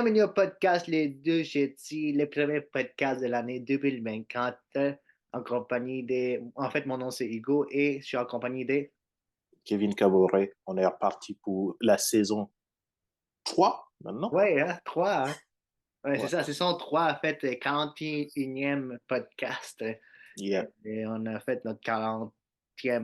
Bienvenue au podcast Les Deux Jetis, le premier podcast de l'année 2024 en compagnie de... En fait, mon nom c'est Hugo et je suis en compagnie de... Kevin Caboret. On est reparti pour la saison 3 maintenant. Ouais, hein, trois, hein? Ouais, c'est Ouais. ça, c'est son trois, en fait, 41e podcast. Yeah. Et on a fait notre 40e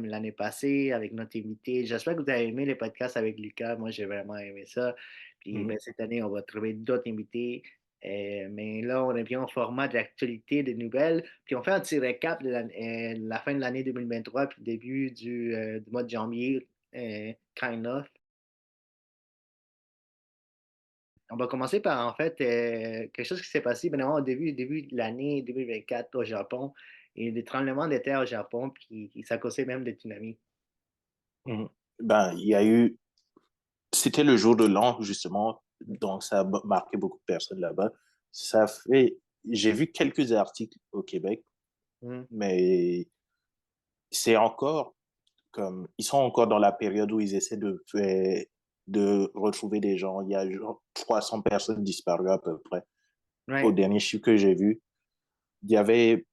l'année passée avec notre invité. J'espère que vous avez aimé les podcasts avec Lucas. Moi, j'ai vraiment aimé ça. Puis Mhm. ben, cette année, on va trouver d'autres invités. Mais là, on est bien au format de l'actualité, des nouvelles. Puis on fait un petit récap de la fin de l'année 2023 puis le début du mois de janvier, kind of. On va commencer par, en fait, quelque chose qui s'est passé bien au début de l'année 2024 au Japon. Et des tremblements de terre au Japon, puis ça causait même des tsunamis. Mhm. Ben, il y a eu. C'était le jour de l'an, justement. Donc, ça a marqué beaucoup de personnes là-bas. Ça fait. J'ai vu quelques articles au Québec, Mm. mais c'est encore comme. Ils sont encore dans la période où ils essaient de retrouver des gens. Il y a genre 300 personnes disparues à peu près. Au Ouais. dernier chiffre que j'ai vu, il y avait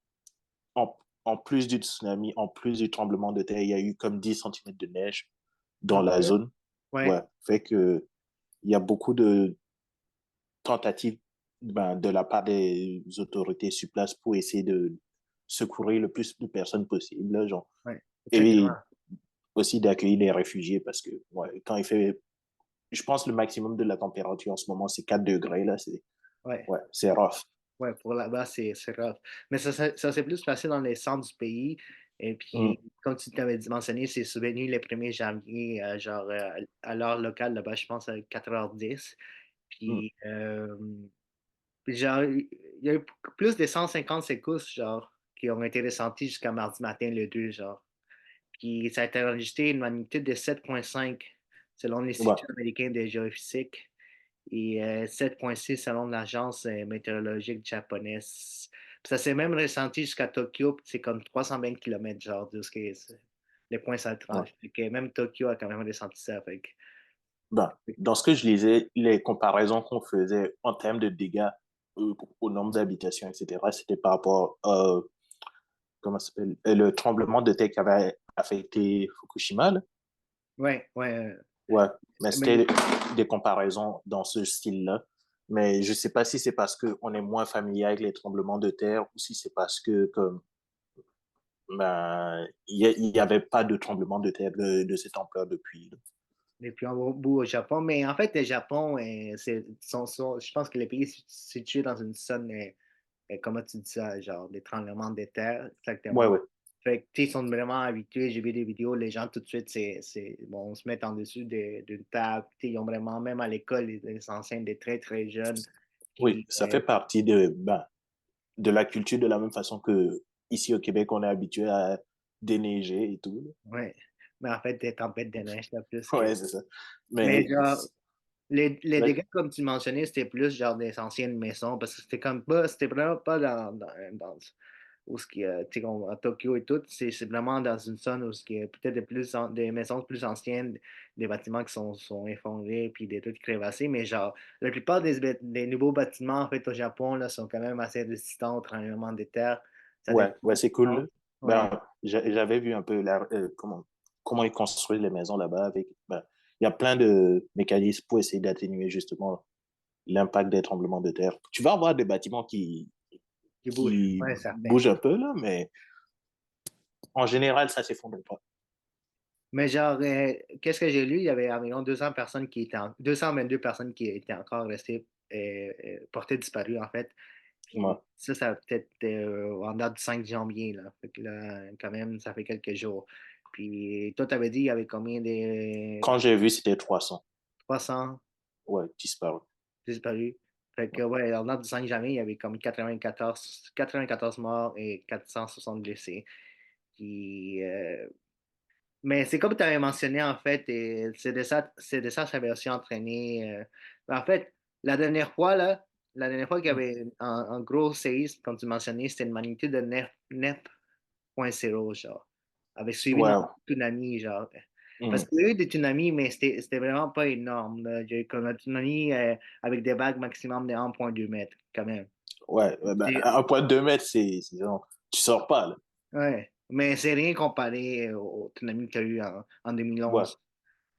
en, en plus du tsunami, en plus du tremblement de terre, il y a eu comme 10 centimètres de neige dans En la plus, zone. Ouais, ouais. fait que il y a beaucoup de tentatives de la part des autorités sur place pour essayer de secourir le plus de personnes possible, là, genre. Ouais. Et Exactement. aussi d'accueillir les réfugiés parce que ouais, quand il fait, je pense le maximum de la température en ce moment, c'est 4 degrés, là, c'est Ouais. ouais, c'est rough. Ouais, pour là-bas, c'est rough. Mais ça s'est plus passé dans les centres du pays. Et puis, Mm, comme tu t'avais mentionné, c'est survenu le 1er janvier, genre à l'heure locale, là-bas, je pense à 4h10. mm, Puis, genre, il y a eu plus de 150 secousses, genre, qui ont été ressenties jusqu'à mardi matin, le 2 genre. Puis, ça a été enregistré une magnitude de 7,5 selon ouais, l'Institut américain de géophysique et 7,6 selon l'agence météorologique japonaise. Puis ça s'est même ressenti jusqu'à Tokyo, puis c'est comme 320 km, genre, de ce qui est le point central. ouais. Fait que même Tokyo a quand même ressenti ça. Fait que, Ben, dans ce que je lisais, les comparaisons qu'on faisait en termes de dégâts au nombre d'habitations, etc., c'était par rapport comment ça s'appelle, le tremblement de terre qui avait affecté Fukushima. Là. ouais, ouais. Ouais, mais Mais c'était des comparaisons dans ce style-là. Mais je ne sais pas si c'est parce qu'on est moins familier avec les tremblements de terre ou si c'est parce que comme ben, il y avait pas de tremblement de terre de cette ampleur depuis. Là. depuis un bon bout au Japon. Mais en fait, le Japon, je pense que le pays est situé dans une zone, comment tu dis ça, genre des tremblements de terre, Ouais, exactement. ouais. Fait que, tu sais, ils sont vraiment habitués. J'ai vu des vidéos, les gens tout de suite, bon, on se met en dessus d'une table. Tu sais, ils ont vraiment, même à l'école, les enseignent des très, très jeunes. Oui, Puis, ça fait partie de la culture de la même façon que ici au Québec, on est habitué à déneiger et tout. ouais. Mais en fait, des tempêtes de neige, là, plus que. Ouais, c'est ça. Mais Mais genre, les là, dégâts, comme tu mentionnais, c'était plus genre des anciennes maisons, parce que c'était comme pas, c'était vraiment pas dans où ce qui, tu sais, à Tokyo et tout, c'est vraiment dans une zone où ce qui est peut-être des maisons plus anciennes, des bâtiments qui sont effondrés, puis des trucs crévassés, mais genre, la plupart des nouveaux bâtiments, en fait, au Japon, là, sont quand même assez résistants au tremblement de terre. Ça ouais, dépend. ouais, c'est cool. Là. Ouais. J'avais vu un peu comment ils construisent les maisons là-bas. Il y a plein de mécanismes pour essayer d'atténuer justement l'impact des tremblements de terre. Tu vas avoir des bâtiments Qui bouge. qui Ouais, certain. bougent un peu, là, mais en général, ça s'effondre pas. Mais genre, qu'est-ce que j'ai lu? Il y avait environ 200 personnes 222 personnes qui étaient encore restées portées disparues, en fait. Ouais. Puis ça a peut-être en date du 5 janvier, là. Fait que là, quand même, ça fait quelques jours. Puis toi, t'avais dit, il y avait combien de Quand j'ai vu, c'était 300. 300 Ouais, disparus. disparus? Fait que, Ouais. ouais, en date du 5 janvier, il y avait comme 94 morts et 460 blessés. Puis, mais c'est comme tu avais mentionné, en fait, et c'est de ça que j'avais aussi entraîné. En fait, la dernière fois, là, la dernière fois qu'il y Mm. avait un gros séisme, comme tu mentionnais, c'était une magnitude de 9.0, genre. Avec suivi d'un Ouais, tsunami, genre. Parce Mhm. qu'il y a eu des tsunamis, mais c'était vraiment pas énorme, là. Il y a eu comme un tsunami avec des vagues maximum de 1,2 mètres, quand même. Ouais, ben, C'est- 1,2 mètres, c'est genre, tu sors pas, là. Ouais, mais c'est rien comparé au tsunami qu'il y a eu en Ouais, 2011.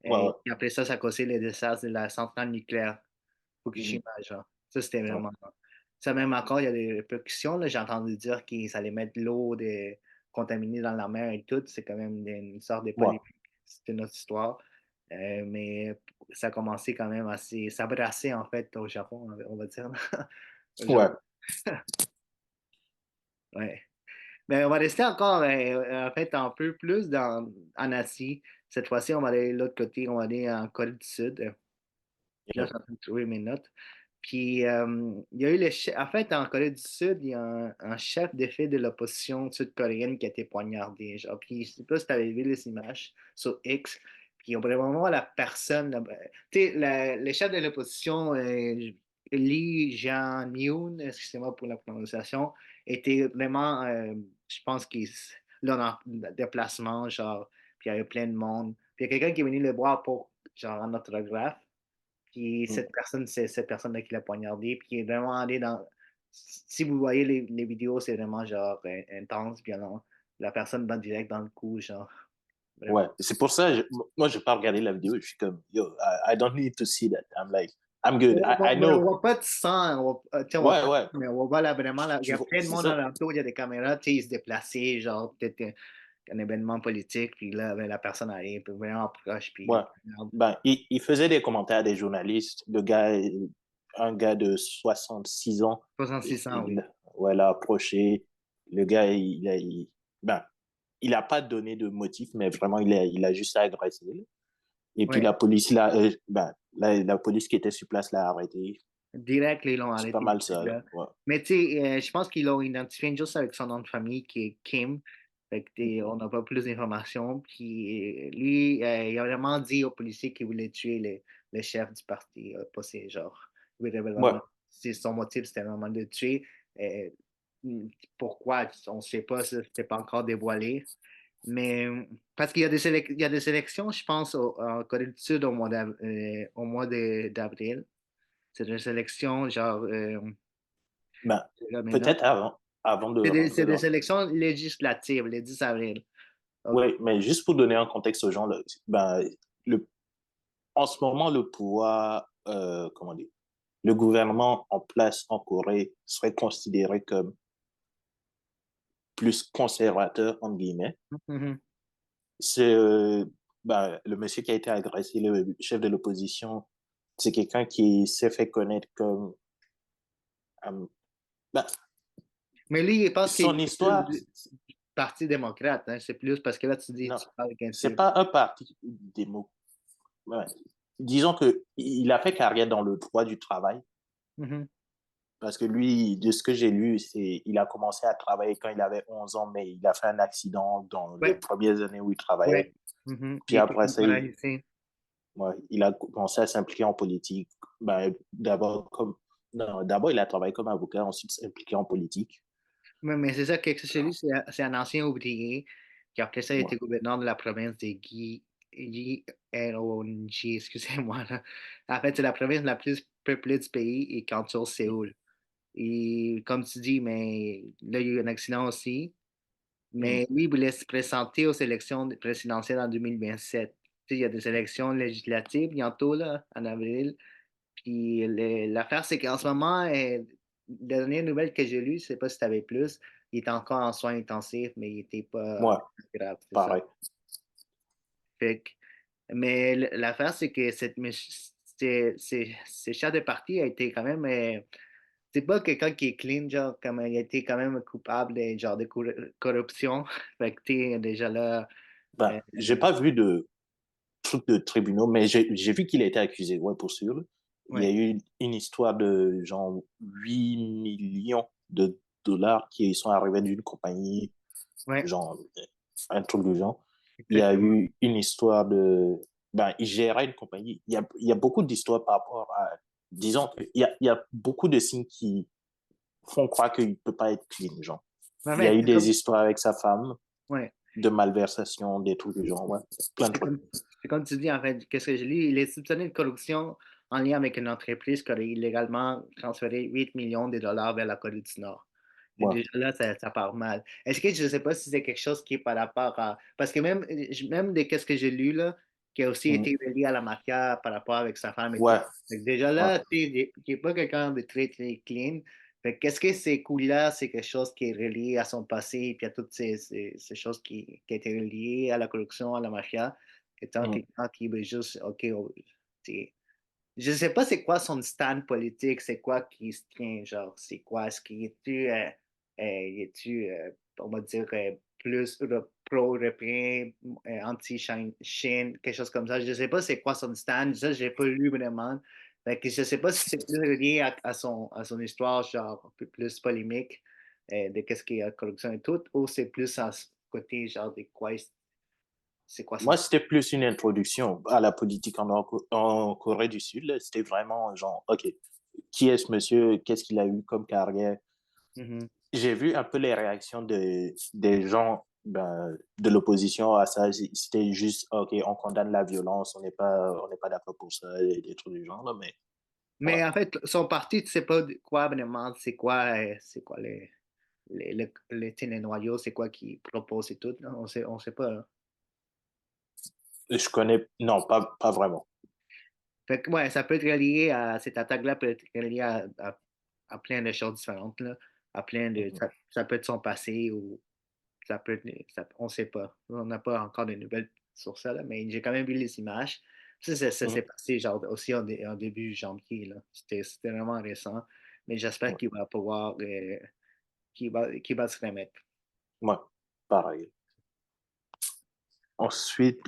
ouais, ouais. Et puis après ça a causé le désastre de la centrale nucléaire Mhm. Fukushima, genre. Ça, c'était Ouais, vraiment. Ça, même encore, il y a des répercussions, là. J'ai entendu dire qu'ils allaient mettre l'eau contaminée dans la mer et tout. C'est quand même une sorte de ouais, polémique. C'est une autre histoire. Mais ça a commencé quand même assez. Ça brassait, en fait, au Japon, on va dire. Au ouais. Japon. Ouais. Mais on va rester encore, en fait, un peu plus en Asie. Cette fois-ci, on va aller de l'autre côté. On va aller en Corée du Sud. Puis là, je Yeah. suis en train de trouver mes notes. Puis, il y a eu le chef. En fait, en Corée du Sud, il y a un chef d'effet de l'opposition sud-coréenne qui a été poignardé. Genre, puis, je sais pas si tu avais vu les images sur X. Puis, on pourrait vraiment voir la personne. Là, ben, tu sais, le chef de l'opposition, Lee Jae-myung, excusez-moi pour la prononciation, était vraiment, je pense qu'il là, en déplacement, genre, puis il y avait plein de monde. Puis, il y a quelqu'un qui est venu le voir pour, genre, un autographe. Puis Mm. cette personne, c'est cette personne-là qui l'a poignardé, puis qui est vraiment allé dans. Si vous voyez les vidéos, c'est vraiment genre intense, violent. La personne dans direct dans le cou, genre, Ouais, vraiment. c'est pour ça, moi, je n'ai pas regardé la vidéo. Je suis comme, yo, I don't need to see that. I'm like, I'm good. I Mais on know. voit pas de sang, tu sais, on voit Ouais, pas, ouais, mais on voit là, vraiment, là, il y a plein de c'est monde ça. alentour, il y a des caméras, tu sais, ils se déplaçaient, genre, peut-être un événement politique, puis là, ben, la personne arrive, puis vraiment proche, puis il Ouais. le poignarde. Ben, il faisait des commentaires à des journalistes. Le gars, un gars de 66 ans, 66 ans, oui. ouais, l'a approché. Le gars, ben, il a pas donné de motif, mais vraiment, il a juste agressé. Et puis Ouais. la police qui était sur place l'a arrêté. Direct, là, ils l'ont C'est pas arrêté mal direct, ça, là. là. Ouais. Mais tu sais, je pense qu'ils l'ont identifié juste avec son nom de famille qui est Kim. Fait que Mhm. on n'a pas plus d'informations. Puis lui, il a vraiment dit aux policiers qu'il voulait tuer le chef du parti, pas ses genre. Il voulait Ouais. vraiment, son motif, c'était vraiment de le tuer. Euh, Pourquoi? On ne sait pas, ça, c'était pas encore dévoilé. Mais parce qu'il y a il y a des élections, je pense, en Corée du Sud au mois d'avril. C'est une sélection, genre, Ben, là, maintenant. peut-être avant de C'est rentrer des dans. sélections législatives, le 10 avril. Donc, Oui, mais juste pour donner un contexte aux gens, là, ben, le, en ce moment, le pouvoir, comment dire, le gouvernement en place en Corée serait considéré comme plus conservateur, entre guillemets. mhm. C'est ben, le monsieur qui a été agressé, le chef de l'opposition, c'est quelqu'un qui s'est fait connaître comme. Ben, Mais lui, il pense qu'il son est plus histoire, du Parti démocrate. Hein. C'est plus parce que là, tu dis, non, tu parles avec un c'est type. pas un parti démo. Ouais. Disons que il a fait carrière dans le droit du travail. Mhm. Parce que lui, de ce que j'ai lu, il a commencé à travailler quand il avait 11 ans, mais il a fait un accident dans les Ouais, premières années où il ouais. travaillait. Mhm. Puis Puis il était après ça, paralysé. ouais, il a commencé à s'impliquer en politique. Ben, d'abord, il a travaillé comme avocat, ensuite s'impliqué en politique. Mais c'est ça, que chez lui, c'est un ancien ouvrier qui, après ça, a Ouais. été gouverneur de la province de Gyeonggi, excusez-moi. Là. En fait, c'est la province la plus peuplée du pays et qui entoure Séoul. Et comme tu dis, mais là, il y a eu un accident aussi. Mhm. Mais lui, il voulait se présenter aux élections présidentielles en 2027. Tu sais, il y a des élections législatives bientôt, là, en avril. Puis l'affaire, c'est qu'en ce moment, la dernière nouvelle que j'ai lue, je ne sais pas si tu avais plus, il est encore en soins intensifs, mais il n'était pas Ouais, grave, c'est ça. pareil. Fait que- mais l'affaire, c'est que ce chef de parti a été quand même. C'est pas quelqu'un qui est clean, genre, comme il a été quand même coupable de, genre, de corruption. Fait que, t'es déjà là. Ben, euh, j'ai pas vu de truc de tribunaux, mais j'ai vu qu'il a été accusé, ouais, pour sûr. Il y a ouais, eu une histoire de genre 8 millions de dollars qui sont arrivés d'une compagnie, ouais, genre un truc du genre. Il y a exactement. eu une histoire de. Ben, il gérait une compagnie. Il y a beaucoup d'histoires par rapport à. Disons qu'il y a beaucoup de signes qui font croire qu'il ne peut pas être clean, genre. En Il y a fait, eu des histoires avec sa femme, ouais. de malversation, des trucs du genre, ouais. Plein de C'est trucs. C'est comme tu dis, en fait, qu'est-ce que je lis? Il est soupçonné de corruption en lien avec une entreprise qui aurait illégalement transféré 8 millions de dollars vers la Corée du Nord. Et Ouais. déjà là, ça part mal. Est-ce que je ne sais pas si c'est quelque chose qui est par rapport à. Parce que même de qu'est-ce que j'ai lu, là, qui a aussi Mhm. été relié à la mafia par rapport avec sa femme et tout. Ouais. Fait que déjà Ouais. là, tu sais, qui n'est pas quelqu'un de très, très clean. Fait que qu'est-ce que ces coups-là, c'est quelque chose qui est relié à son passé, puis à toutes ces choses qui étaient reliées à la corruption, à la mafia, étant Mhm. quelqu'un qui veut juste, OK, je sais pas c'est quoi son stand politique, c'est quoi qui se tient, genre, c'est quoi, est-ce qu'il est-tu, est-tu on va dire, plus pro-européen, anti-Chine, quelque chose comme ça. Je sais pas c'est quoi son stand, ça, j'ai pas lu vraiment. Fait que je sais pas si c'est plus lié à son histoire, genre, plus polémique, de qu'est-ce qui est la corruption et tout, ou c'est plus à ce côté, genre, de quoi, c'est quoi son Moi, c'était plus une introduction à la politique en Corée du Sud, là. C'était vraiment genre, OK, qui est ce monsieur? Qu'est-ce qu'il a eu comme carrière? stand? J'ai vu un peu les réactions des gens de l'opposition à ça. C'était juste, OK, on condamne la violence, on n'est pas d'accord pour ça, et des trucs du genre, là, mais ouais. Mais en fait, son parti, tu sais pas quoi vraiment, c'est quoi les noyaux, c'est quoi qu'ils proposent et tout, là, on sait pas, là. Je connais, non, pas vraiment. Fait que, ouais, ça peut être relié à cette attaque-là, peut être relié à plein de choses différentes, là, à plein de, Mhm. ça peut être son passé ou ça peut être, on sait pas. On n'a pas encore de nouvelles sur ça, là, mais j'ai quand même vu les images. Ça s'est Mhm. passé genre aussi en début janvier, là. C'était vraiment récent, mais j'espère Ouais, qu'il va pouvoir, qu'il va se remettre. ouais, pareil. Ensuite,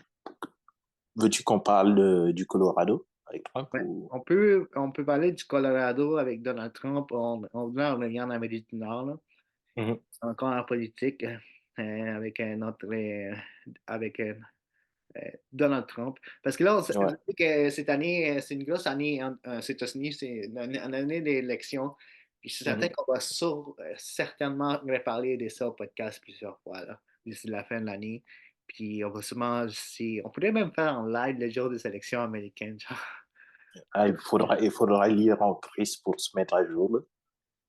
veux-tu qu'on parle du Colorado avec Trump Ouais. ou... On peut parler du Colorado avec Donald Trump. Là, on revient en Amérique du Nord, là. Mhm. Encore en politique, avec un autre, avec Donald Trump. Parce que là, on Ouais. dit que cette année, c'est une grosse année aux États-Unis, c'est une année d'élection. Puis je suis certain Mhm. qu'on va certainement reparler de ça au podcast plusieurs fois, là, d'ici la fin de l'année. Puis on va sûrement aussi, on pourrait même faire en live le jour des élections américaines, genre. Ah, il faudra lire en crise pour se mettre à jour, là.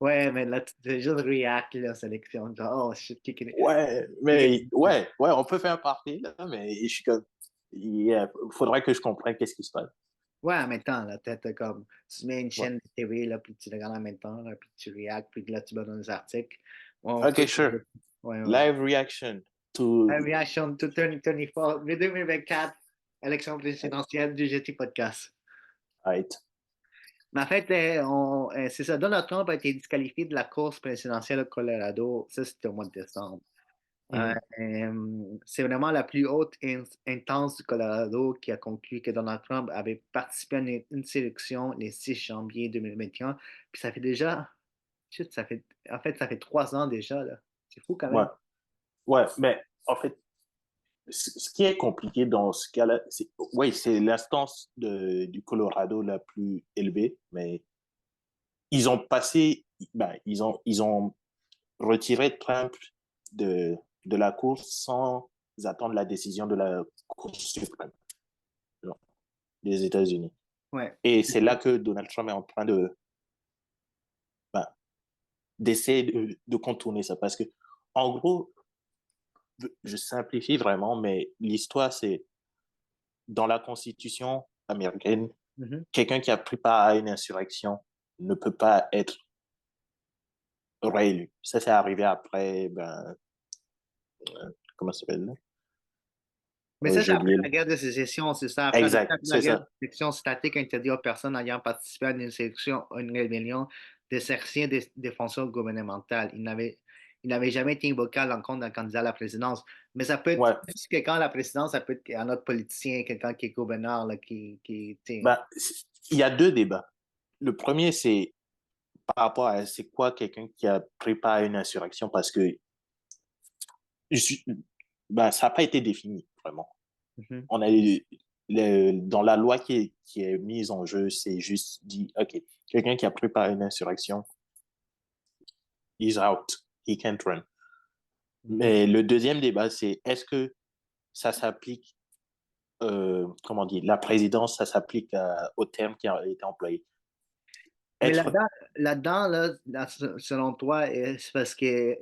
Ouais, mais là, tu juste react, la sélection. Genre, oh shit, Ouais, on peut faire un party, là, mais je suis comme, il faudrait que je comprenne qu'est-ce qui se passe. Ouais, en même temps, là, t'as comme, tu mets une Ouais. chaîne de TV, là, puis tu regardes en même temps, là, puis tu reacts, puis là, tu vas dans les articles. Ouais, on Ok, peut. sure. Ouais, ouais. Live reaction to... Réaction to 2024, 2024, élection présidentielle du GT Podcast. Right. Mais en fait, c'est ça, Donald Trump a été disqualifié de la course présidentielle au Colorado. Ça, c'était au mois de décembre. Mhm. C'est vraiment la plus haute instance du Colorado qui a conclu que Donald Trump avait participé à une sélection le 6 janvier 2021. Puis ça fait déjà, shit, en fait, ça fait 3 ans déjà, là. C'est fou quand Ouais, même. ouais, mais en fait, ce qui est compliqué dans ce cas-là, c'est, oui, c'est l'instance du Colorado la plus élevée, mais ils ont passé, ils ont retiré Trump de, de la course sans attendre la décision de la Cour suprême des États-Unis. Ouais. Et c'est là que Donald Trump est en train ben, d'essayer de contourner ça. Parce que, en gros, je simplifie vraiment, mais l'histoire, c'est dans la Constitution américaine, Mhm. quelqu'un qui a pris part à une insurrection ne peut pas être réélu. Ça, c'est arrivé après, comment ça s'appelle là? Mais ça, c'est J'ai après oublié. la guerre de sécession, c'est ça. Exact, Après la c'est guerre de ça. sécession, statique interdit aux personnes ayant participé à une sélection, à une rébellion, d'exercer des fonctions gouvernementales. Il n'avait jamais été invoqué à l'encontre d'un candidat à la présidence. Mais ça peut être Ouais. plus que quand la présidence, ça peut être un autre politicien, quelqu'un qui est gouverneur, là, tu sais. Ben, il y a deux débats. Le premier, c'est par rapport à c'est quoi quelqu'un qui a pris part à une insurrection parce que je suis- ça n'a pas été défini vraiment. Mhm. On a dans la loi qui est mise en jeu, c'est juste dit, OK, quelqu'un qui a pris part à une insurrection, he's out, he can't run. Mhm. Mais le deuxième débat, c'est est-ce que ça s'applique comment dire, la présidence, ça s'applique au terme qui a été employé. Mais Être, là-dedans, selon toi, c'est parce que,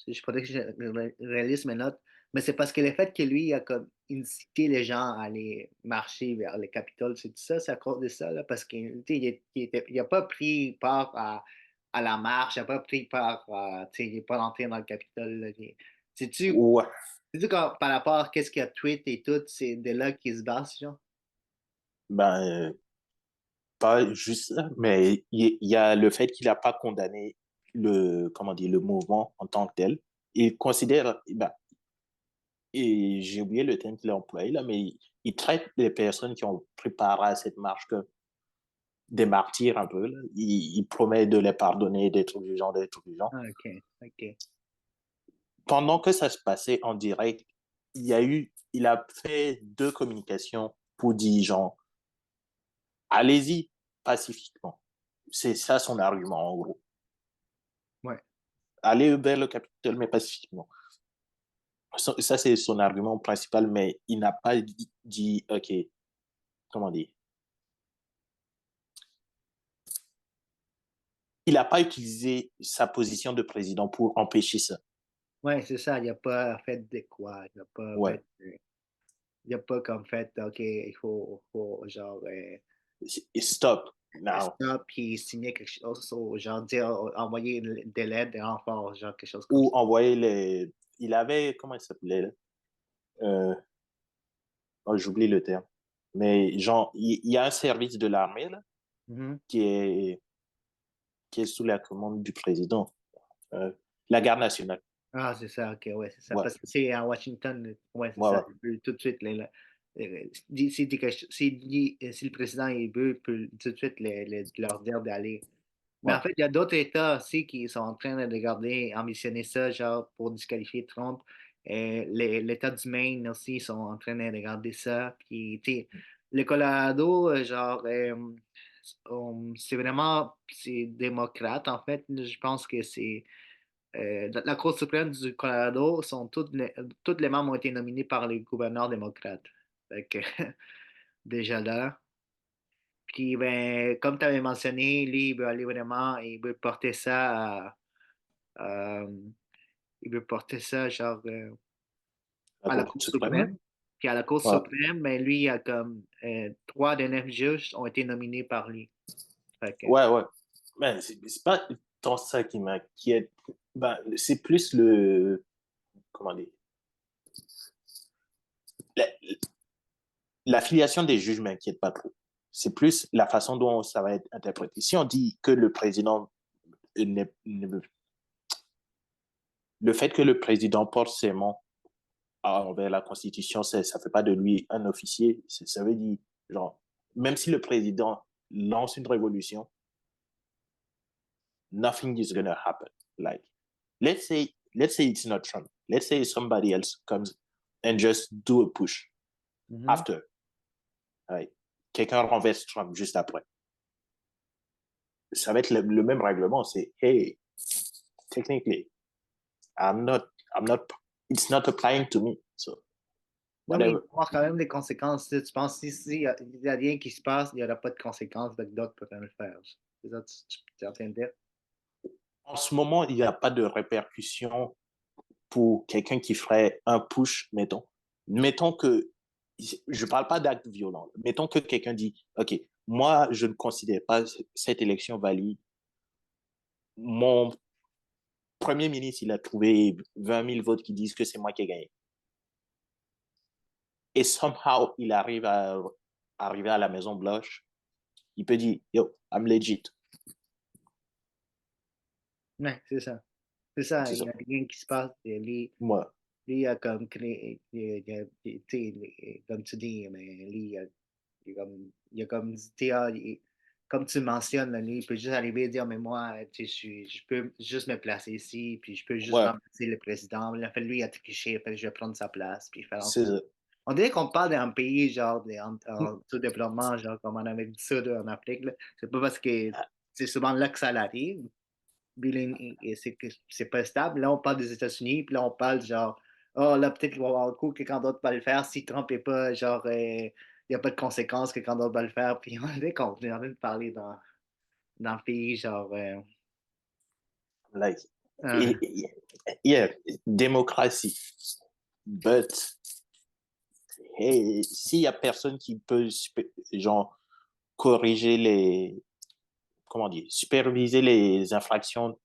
je pourrais que je réalise mes notes, mais c'est parce que le fait que lui a comme incité les gens à aller marcher vers le Capitole, c'est tout ça, c'est à cause de ça, là, parce qu'il il a pas pris part à la marche, il n'a pas pris part à, tu sais, il n'est pas rentré dans le Capitole, là. Sais-tu, ouais, sais-tu par rapport à qu'est-ce qu'il a tweet et tout, c'est de là qu'il se base, genre? ben, pas juste ça, mais il y a le fait qu'il n'a pas condamné comment dire, le mouvement en tant que tel. Il considère, ben, et j'ai oublié le terme qu'il a employé là, mais il traite les personnes qui ont pris part à cette marche que des martyrs un peu. Là. Il promet de les pardonner, des trucs du genre, des trucs du genre. Ah, ok, ok. Pendant que ça se passait en direct, il a fait deux communications pour dire genre, allez-y pacifiquement. C'est ça son argument en gros. Ouais. Allez vers le Capitole, mais pacifiquement. Ça, c'est son argument principal, mais il n'a pas dit, OK, comment dire, il n'a pas utilisé sa position de président pour empêcher ça. Ouais, c'est ça, il a pas fait de quoi, il a pas Ouais. fait, il a pas comme fait, OK, il faut genre, Stop now. stop, puis signer quelque chose, ou genre dire, envoyer de l'aide, des renforts, genre quelque chose comme Ou ça. envoyer les. Il avait. Comment il s'appelait là? Euh, oh, j'oublie le terme. Mais genre, il y a un service de l'armée là, Mhm. qui est, qui est sous la commande du président. Euh, la garde nationale. Ah, c'est ça, OK, ouais, c'est ça. Ouais, Parce que c'est à Washington, ouais, c'est ouais, ça. ouais. Il peut tout de suite, si le président il veut, il peut tout de suite leur dire d'aller. Mais en Ouais. fait, il y a d'autres États aussi qui sont en train de regarder, ambitionner ça, genre pour disqualifier Trump. Et l'État du Maine aussi sont en train de regarder ça. Puis, tu sais, le Colorado, genre, c'est démocrate, en fait. Je pense que c'est la Cour suprême du Colorado, toutes les membres ont été nominés par les gouverneurs démocrates. Fait que, déjà là. Puis, ben, comme tu avais mentionné, lui, il veut aller vraiment, à- il veut porter ça, genre, La à la Cour Cour suprême là. suprême. Puis à la Cour Ouais. suprême, ben, lui, il y a comme 3 des 9 juges ont été nominés par lui. Fait que, Ouais, ouais. Mais c'est pas tant ça qui m'inquiète. Ben, c'est plus le. Comment dire? La, la filiation des juges m'inquiète pas trop. C'est plus la façon dont ça va être interprété. Si on dit que le président le fait que le président porte serment envers la Constitution, ça ne fait pas de lui un officier. Ça veut dire, genre, même si le président lance une révolution, nothing is going to happen. Like, let's say it's not Trump. Let's say somebody else comes and just do a push mhm. after. Right? Quelqu'un renverse Trump juste après. Ça va être le même règlement. C'est, hey, technically, I'm not, it's not applying to me. So, Non, mais il va whatever. y avoir quand même des conséquences. Tu penses que s'il y a rien qui se passe, il n'y aura pas de conséquences, donc d'autres peuvent le faire. C'est ça que tu es en train de dire? En ce moment, il n'y a pas de répercussions pour quelqu'un qui ferait un push, mettons. Mettons que, je ne parle pas d'acte violent. Mettons que quelqu'un dit, OK, moi, je ne considère pas cette élection valide. Mon premier ministre, il a trouvé 20 000 votes qui disent que c'est moi qui ai gagné. Et somehow, il arrive à arriver à la Maison Blanche. Il peut dire, yo, I'm legit. Ouais, c'est ça. C'est ça, C'est il ça. n'y a rien qui se passe. Et Moi, lui, il a comme créé, tu sais, comme tu dis, mais lui, il a comme dit, comme tu mentionnes, là, lui, il peut juste arriver et dire, mais moi, tu sais, je peux juste me placer ici, puis je peux juste ouais, remplacer le président. Il a fait, lui, il a triché, il a fait, je vais prendre sa place, puis faire en c'est sorte. ça. On dirait qu'on parle d'un pays, genre, en sous-développement, genre, comme en Amérique du Sud, en Afrique, là. C'est pas parce que c'est souvent là que ça arrive, c'est que c'est pas stable. Là, on parle des États-Unis, puis là, on parle genre oh, là, peut-être qu'il va y avoir un coup que quand d'autres vont le faire, si Trump est pas, genre, il n'y a pas de conséquences que quand d'autres vont le faire. Puis on est qu'on est en train de parler dans le pays, genre, Like, euh, i- i- yeah, démocratie. But, hey, s'il y a personne qui peut, genre, corriger comment dire, superviser les infractions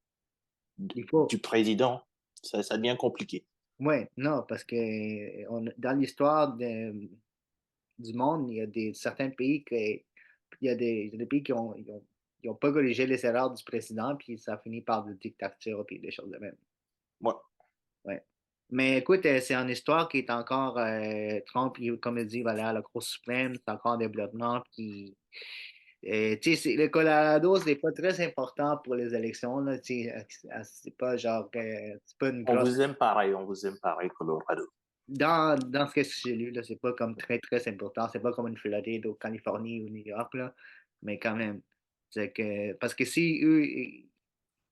il faut. du président, ça devient compliqué. Ouais, non, parce que dans l'histoire du monde, il y a certains pays il y a des pays qui ont pas corrigé les erreurs du président, puis ça finit par des dictatures, puis des choses de même. Moi, Ouais. Mais écoute, c'est une histoire qui est encore, Trump, comme il dit, il va aller à la Cour suprême, c'est encore en développement, puis, tu sais, le Colorado, c'est pas très important pour les élections, là, tu sais, c'est pas genre, c'est pas une grosse. on vous aime pareil, Colorado. Dans ce que j'ai lu, là, c'est pas comme très, très important. C'est pas comme une Floride ou Californie ou New York, là. Mais quand même. C'est que, parce que si eux,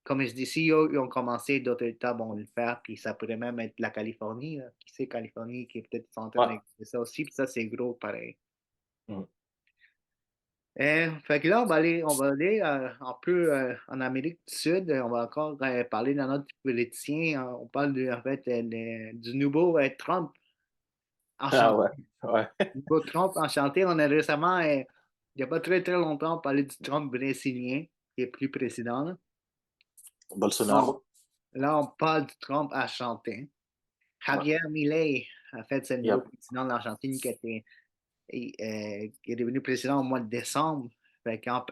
comme je dis, si eux, ils ont commencé, d'autres États vont le faire, puis ça pourrait même être la Californie, là. Qui sait, Californie, qui est peut-être en train Ouais. d'exister ça aussi, puis ça, c'est gros, pareil. Mm. Fait que là, on va aller un peu en Amérique du Sud. On va encore parler d'un autre politicien. On parle en fait, du nouveau Trump Ah enchanté. ouais, ouais. Niveau Trump enchanté, on a récemment, il n'y a pas très très longtemps, parlé du Trump brésilien, qui est plus président. Là, Bon, Bolsonaro. là, on parle du Trump enchanté. Ouais. Javier Milei, en fait, c'est le nouveau Yep. président de l'Argentine qui est devenu président au mois de décembre. Fait genre,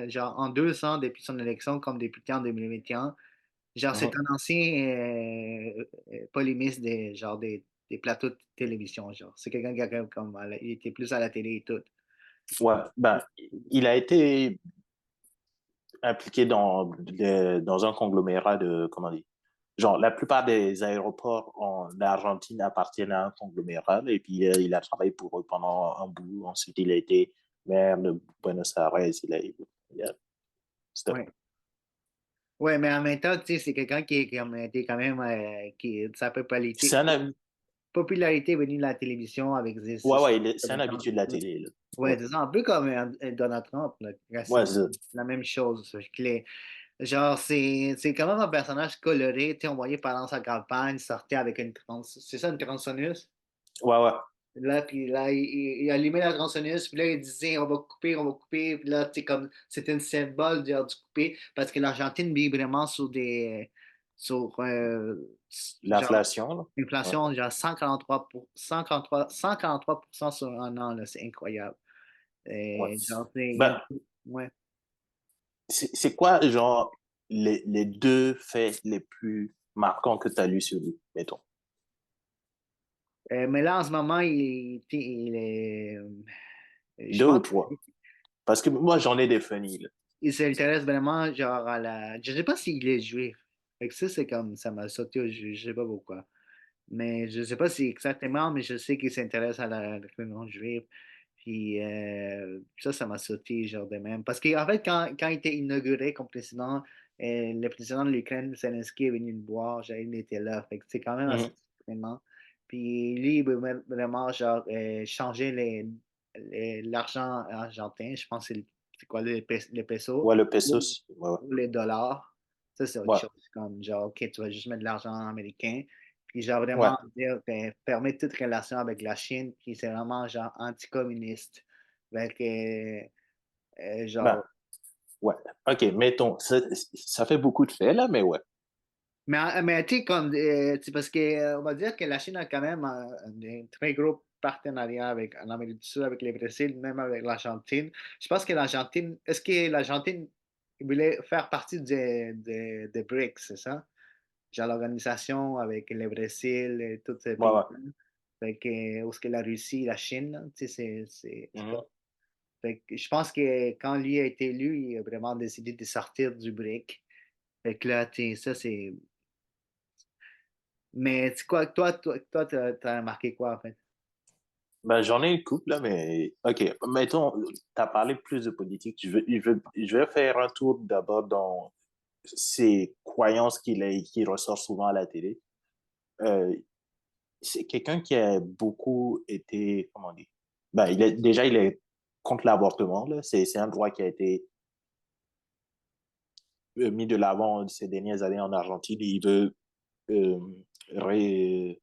genre, en 2 ans depuis son élection comme député en 2021, genre, c'est Mhm. un ancien polémiste des plateaux de télévision. Genre, c'est quelqu'un qui a comme, il était plus à la télé et tout. Ouais, ben, il a été impliqué dans un conglomérat de, comment dire, genre, la plupart des aéroports en Argentine appartiennent à un conglomérat et puis il a travaillé pour eux pendant un bout. Ensuite, il a été maire de Buenos Aires. Il a stuff. Ouais. Ouais, mais en même temps, tu sais, c'est quelqu'un qui a été quand même, sa C'est un, hab- popularité est venue de la télévision avec ouais, ses ouais, c'est un commerçants. habitué de la télé, là. Ouais, Ouais, c'est ça, un peu comme Donald Trump, là. Ouais, c'est ouais, c'est ça. la même chose. Genre, c'est quand même un personnage coloré. Tu sais, on voyait pendant sa campagne, il sortait avec une c'est ça, une tronçonneuse? Ouais, ouais, Là, puis là, il allumait la tronçonneuse, puis là, il disait, on va couper. Puis là, tu sais, comme, c'était un symbole du couper, parce que l'Argentine vit vraiment sur, genre, l'inflation, là. Ouais, inflation, genre 143% sur un an, là, c'est incroyable. ouais. Genre, il y a Ben, ouais. c'est quoi, genre, les deux faits les plus marquants que tu as lus sur lui, mettons? Mais là, en ce moment, il est, je Deux ou pense trois? Parce que moi, j'en ai des funny, là. qu'il s'intéresse vraiment, genre, je sais pas s'il est juif. Fait que ça, c'est comme, ça m'a sauté aux yeux, je sais pas pourquoi. Mais je sais pas si exactement, mais je sais qu'il s'intéresse à la religion juive. Puis ça m'a sauté, genre de même. Parce qu'en fait, quand il était inauguré comme président, le président de l'Ukraine, Zelensky, est venu le voir, genre, il était là. Fait que c'est quand même assez Mhm. surprenant. Puis lui, il veut vraiment, genre, changer l'argent argentin. Je pense que c'est quoi, le peso, Ouais, le ou pesos. Ouais, ouais. ou les dollars. Ça, c'est autre Ouais, chose. Comme, genre, OK, tu vas juste mettre de l'argent américain. Puis genre ouais. vraiment dire fermer toute relation avec la Chine, puis c'est vraiment genre anticommuniste. Fait que Ben, genre. ouais. OK, mettons, ça fait beaucoup de faits, là, mais ouais. Mais tu sais, comme tu sais, parce que on va dire que la Chine a quand même un très gros partenariat avec en Amérique du Sud, avec le Brésil, même avec l'Argentine. Je pense que l'Argentine, est-ce que l'Argentine voulait faire partie des BRICS, c'est ça? Genre l'organisation avec le Brésil et tous ces Ouais, ouais. pays-là. Fait que, où est-ce que la Russie, la Chine, là, tu sais, c'est Mhm. pas. Fait que je pense que quand lui a été élu, il a vraiment décidé de sortir du BRIC. Fait que là, tu sais, ça c'est. Mais c'est quoi, toi, t'as remarqué quoi en fait? Ben, j'en ai une couple, là, mais OK. Mettons, tu as parlé plus de politique. Je vais faire un tour d'abord dans ces croyances qu'il ressort souvent à la télé. euh, c'est quelqu'un qui a beaucoup été, comment dire, ben, déjà, il est contre l'avortement, là. C'est un droit qui a été mis de l'avant ces dernières années en Argentine. Et il veut euh, ré-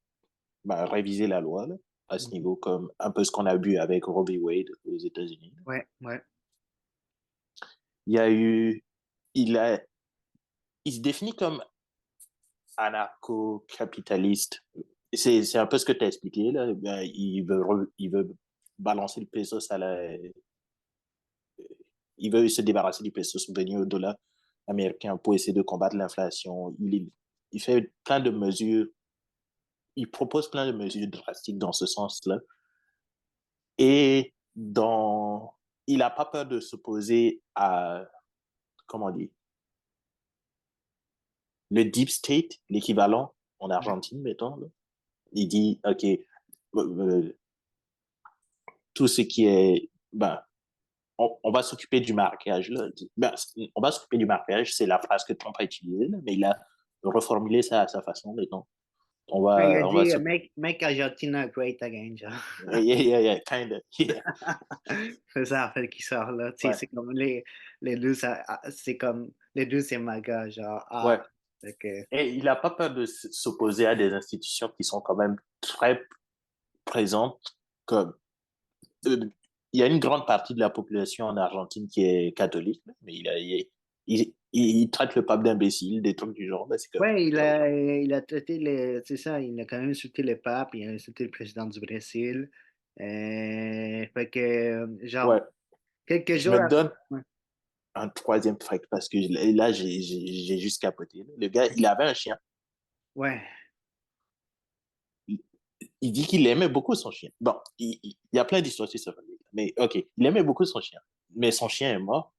réviser la loi là, à ce Mhm. niveau, comme un peu ce qu'on a vu avec Roe v. Wade aux États-Unis. Ouais, ouais. Il y a eu, il a, il se définit comme anarcho-capitaliste. C'est un peu ce que tu as expliqué, là. Ben, il veut balancer le pesos à la, il veut se débarrasser du pesos, venir au dollar américain pour essayer de combattre l'inflation. Il fait plein de mesures, il propose plein de mesures drastiques dans ce sens-là. Et il n'a pas peur de s'opposer à, comment dire, le deep state, l'équivalent en Ouais. Argentine, mettons. Là. Il dit, OK, tout ce qui est, ben, on va s'occuper du marquage. Là. Ben, on va s'occuper du marquage, c'est la phrase que Trump a utilisée, là, mais il a reformulé ça à sa façon. Mettons. Ouais, il a On va dit se... make Argentina great again, genre. Yeah, kind of. Yeah. C'est ça, en fait, qui sort là. Tu sais, Ouais, c'est comme les deux, c'est comme les deux, c'est MAGA, genre. ouais. Ah, fait que, Et il n'a pas peur de s'opposer à des institutions qui sont quand même très présentes, comme il y a une grande partie de la population en Argentine qui est catholique, mais il traite le pape d'imbécile, des trucs du genre. Ben, c'est comme, ouais, yo, il a traité c'est ça, il a quand même insulté le pape, il a insulté le président du Brésil. Fait que, genre, ouais, quelques je jours me après. donne Ouais. un troisième fact parce que là, j'ai juste capoté. Le gars, il avait un chien. Ouais. Il, il dit qu'il aimait beaucoup son chien. Bon, il y a plein d'histoires sur ça, mais OK, il aimait beaucoup son chien. Mais son chien est mort.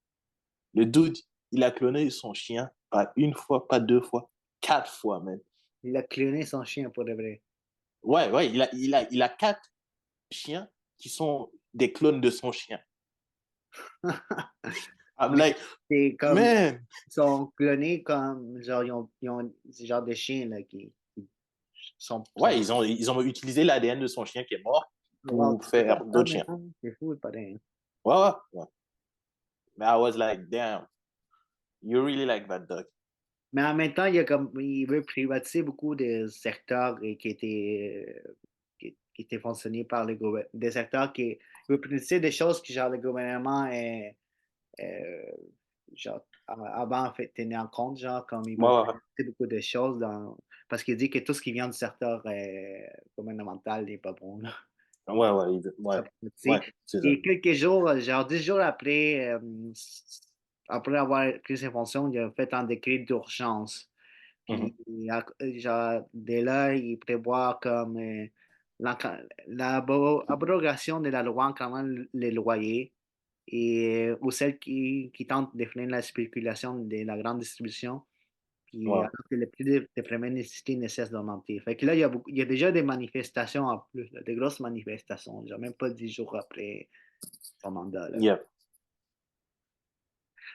Le dude, il a cloné son chien pas une fois, pas deux fois, quatre fois même. Il a cloné son chien pour de vrai. Ouais, il a quatre chiens qui sont des clones de son chien. I'm Mais like, c'est comme, man. ils sont clonés comme, genre, ils ont ce genre de chiens, là, qui Ouais, ils ont utilisé l'ADN de son chien qui est mort wow, pour tu peux faire faire ça d'autres chiens. maintenant? C'est fou, pareil. Ouais. Mais I was like, damn, you really like that dog. Mais en même temps, il veut privatiser beaucoup de secteurs qui étaient fonctionnés par le gouvernement, des secteurs qui il veut privatiser des choses que genre le gouvernement euh, genre avant en fait tenait en compte, genre comme il veut Ouais. privatiser beaucoup de choses parce qu'il dit que tout ce qui vient du secteur gouvernemental n'est pas bon, là. Ouais, Tu sais, c'est ça. et quelques jours, genre 10 jours après, après avoir pris ses fonctions, il a fait un décret d'urgence. Puis, Mhm. genre, dès là, il prévoit comme l'abrogation de la loi encadrant les loyers ou celle qui tente de freiner la spéculation de la grande distribution. Puis, Ouais. alors que les prix des premières nécessités ne cessent d'augmenter. Fait que là, il y a déjà des manifestations en plus, là, des grosses manifestations, genre même pas 10 jours après son mandat, là. Yeah.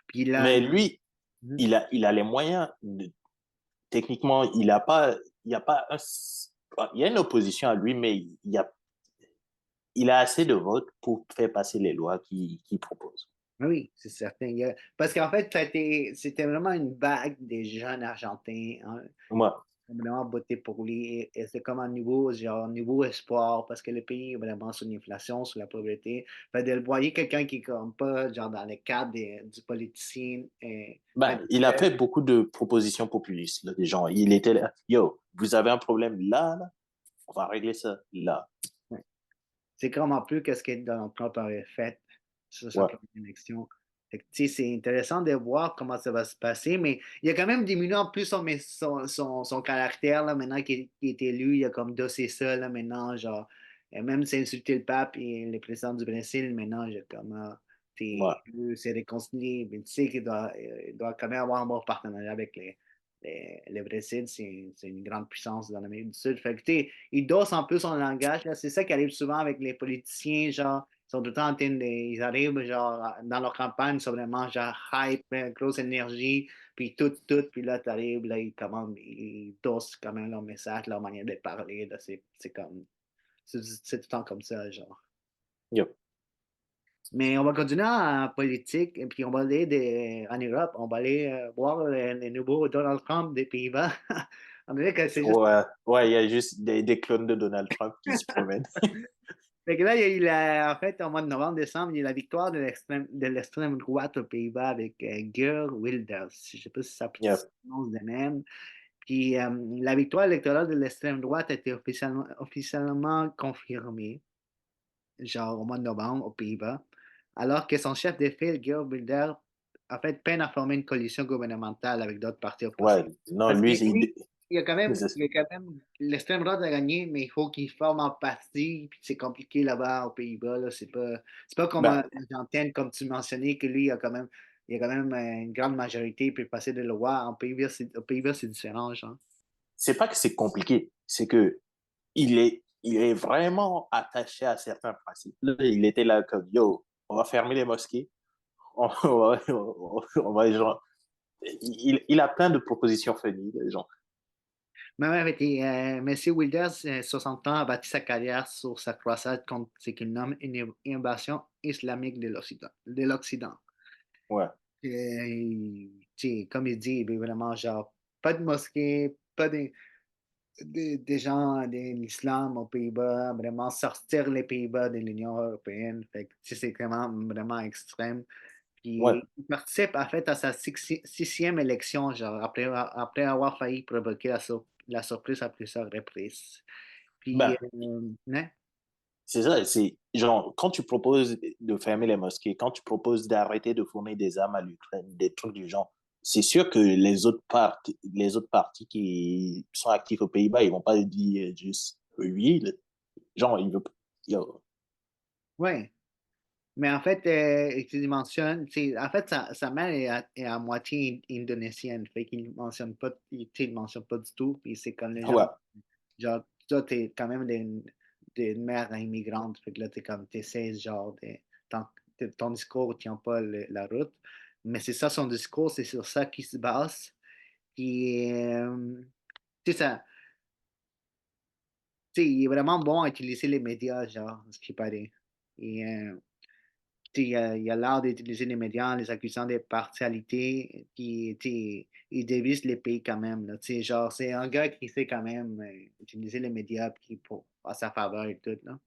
Puis là, Mais lui, Mhm. il a les moyens. Techniquement, il y a pas il y a une opposition à lui, mais il a assez de votes pour faire passer les lois qu'il propose. Ah oui, c'est certain. Parce qu'en fait, c'était vraiment une vague des jeunes Argentins, hein, Ouais. qui ont vraiment voté pour lui. Et c'est comme un nouveau espoir, parce que le pays est vraiment sous l'inflation, sous la pauvreté. Fait de le voyer quelqu'un qui est comme pas genre dans le cadre du politicien Il a habituel. fait beaucoup de propositions populistes, là, des gens. Il était là, yo, vous avez un problème là, on va régler ça là. Ouais. C'est vraiment plus que ce que Donald Trump avait fait sur sa Ouais. première élection. Fait que, tu sais, c'est intéressant de voir comment ça va se passer, mais il a quand même diminué en plus son caractère là, maintenant qu'il est élu. Il a comme dossé ça là, maintenant, genre, même s'il a insulté le pape et le président du Brésil, maintenant, j'ai comme, Ouais. c'est réconcilié, mais tu sais il doit quand même avoir un bon partenariat avec le Brésil, c'est une grande puissance dans l'Amérique du Sud. Fait que, tu sais, il dosse un peu son langage. Là. C'est ça qui arrive souvent avec les politiciens, genre, sont tout le temps en train ils arrivent, genre, dans leur campagne, ils sont vraiment, genre, hype, grosse énergie, puis puis là, tu arrives, là, ils tossent quand même leur message, leur manière de parler, là, c'est comme, c'est tout le temps comme ça, genre. Yep. Mais on va continuer en politique, et puis on va aller en Europe, on va aller voir les nouveaux Donald Trump des Pays-Bas. On dirait que c'est juste. Ouais, ouais, il y a juste des clones de Donald Trump qui se promènent. Fait que là, il y a eu en fait, au mois de novembre, décembre, il y a eu la victoire de l'extrême droite aux Pays-Bas avec Geert Wilders. Je ne sais pas si ça se Yep. prononce de même. Puis la victoire électorale de l'extrême droite a été officiellement confirmée, genre au mois de novembre aux Pays-Bas, alors que son chef de file, Geert Wilders, en fait, peine à former une coalition gouvernementale avec d'autres partis opposés. Ouais, non, Parce que lui, lui, c'est- l'extrême droite a gagné, mais il faut qu'il forme un parti, puis c'est compliqué là-bas aux Pays-Bas, là, c'est pas comme bah, l'Argentine, comme tu mentionnais, que lui, il y a quand même une grande majorité, il peut passer des lois. Aux Pays-Bas, c'est différent, genre. c'est pas que c'est compliqué, c'est que il est vraiment attaché à certains principes. Là, il était là comme, yo, on va fermer les mosquées, genre, il a plein de propositions funny, genre. Mais ouais, M. Wilders, 60 ans, a bâti sa carrière sur sa croisade contre ce qu'il nomme une invasion islamique de l'Occident. Ouais, Comme il dit, il veut vraiment, genre, pas de mosquée, pas des gens de l'islam aux Pays-Bas, vraiment sortir les Pays-Bas de l'Union européenne. Fait que, c'est vraiment, vraiment extrême. ouais. Puis il participe en fait à sa sixième élection, genre, après avoir failli provoquer la surprise à plusieurs reprises. Puis, Ben, hein? c'est ça, c'est genre, quand tu proposes de fermer les mosquées, quand tu proposes d'arrêter de fournir des armes à l'Ukraine, des trucs du genre, c'est sûr que les autres partis qui sont actifs aux Pays-Bas, ils vont pas dire juste oui, genre, ils veulent, yo, Ouais. Mais en fait, tu mentionnes, en fait, sa mère est à moitié indonésienne, fait qu'il mentionne pas, il mentionne pas du tout, puis c'est comme les ouais, gens, genre, toi, t'es quand même d'une mère immigrante, fait que là, t'essaies, genre, ton discours tient pas la route, mais c'est ça son discours, c'est sur ça qu'il se base, puis, tu sais, il est vraiment bon à utiliser les médias, genre, ce qui paraît. Et, il a l'art d'utiliser les médias en les accusant de partialité, puis il dévisse les pays quand même. Là, genre, c'est un gars qui sait quand même utiliser les médias à sa faveur et tout. Là.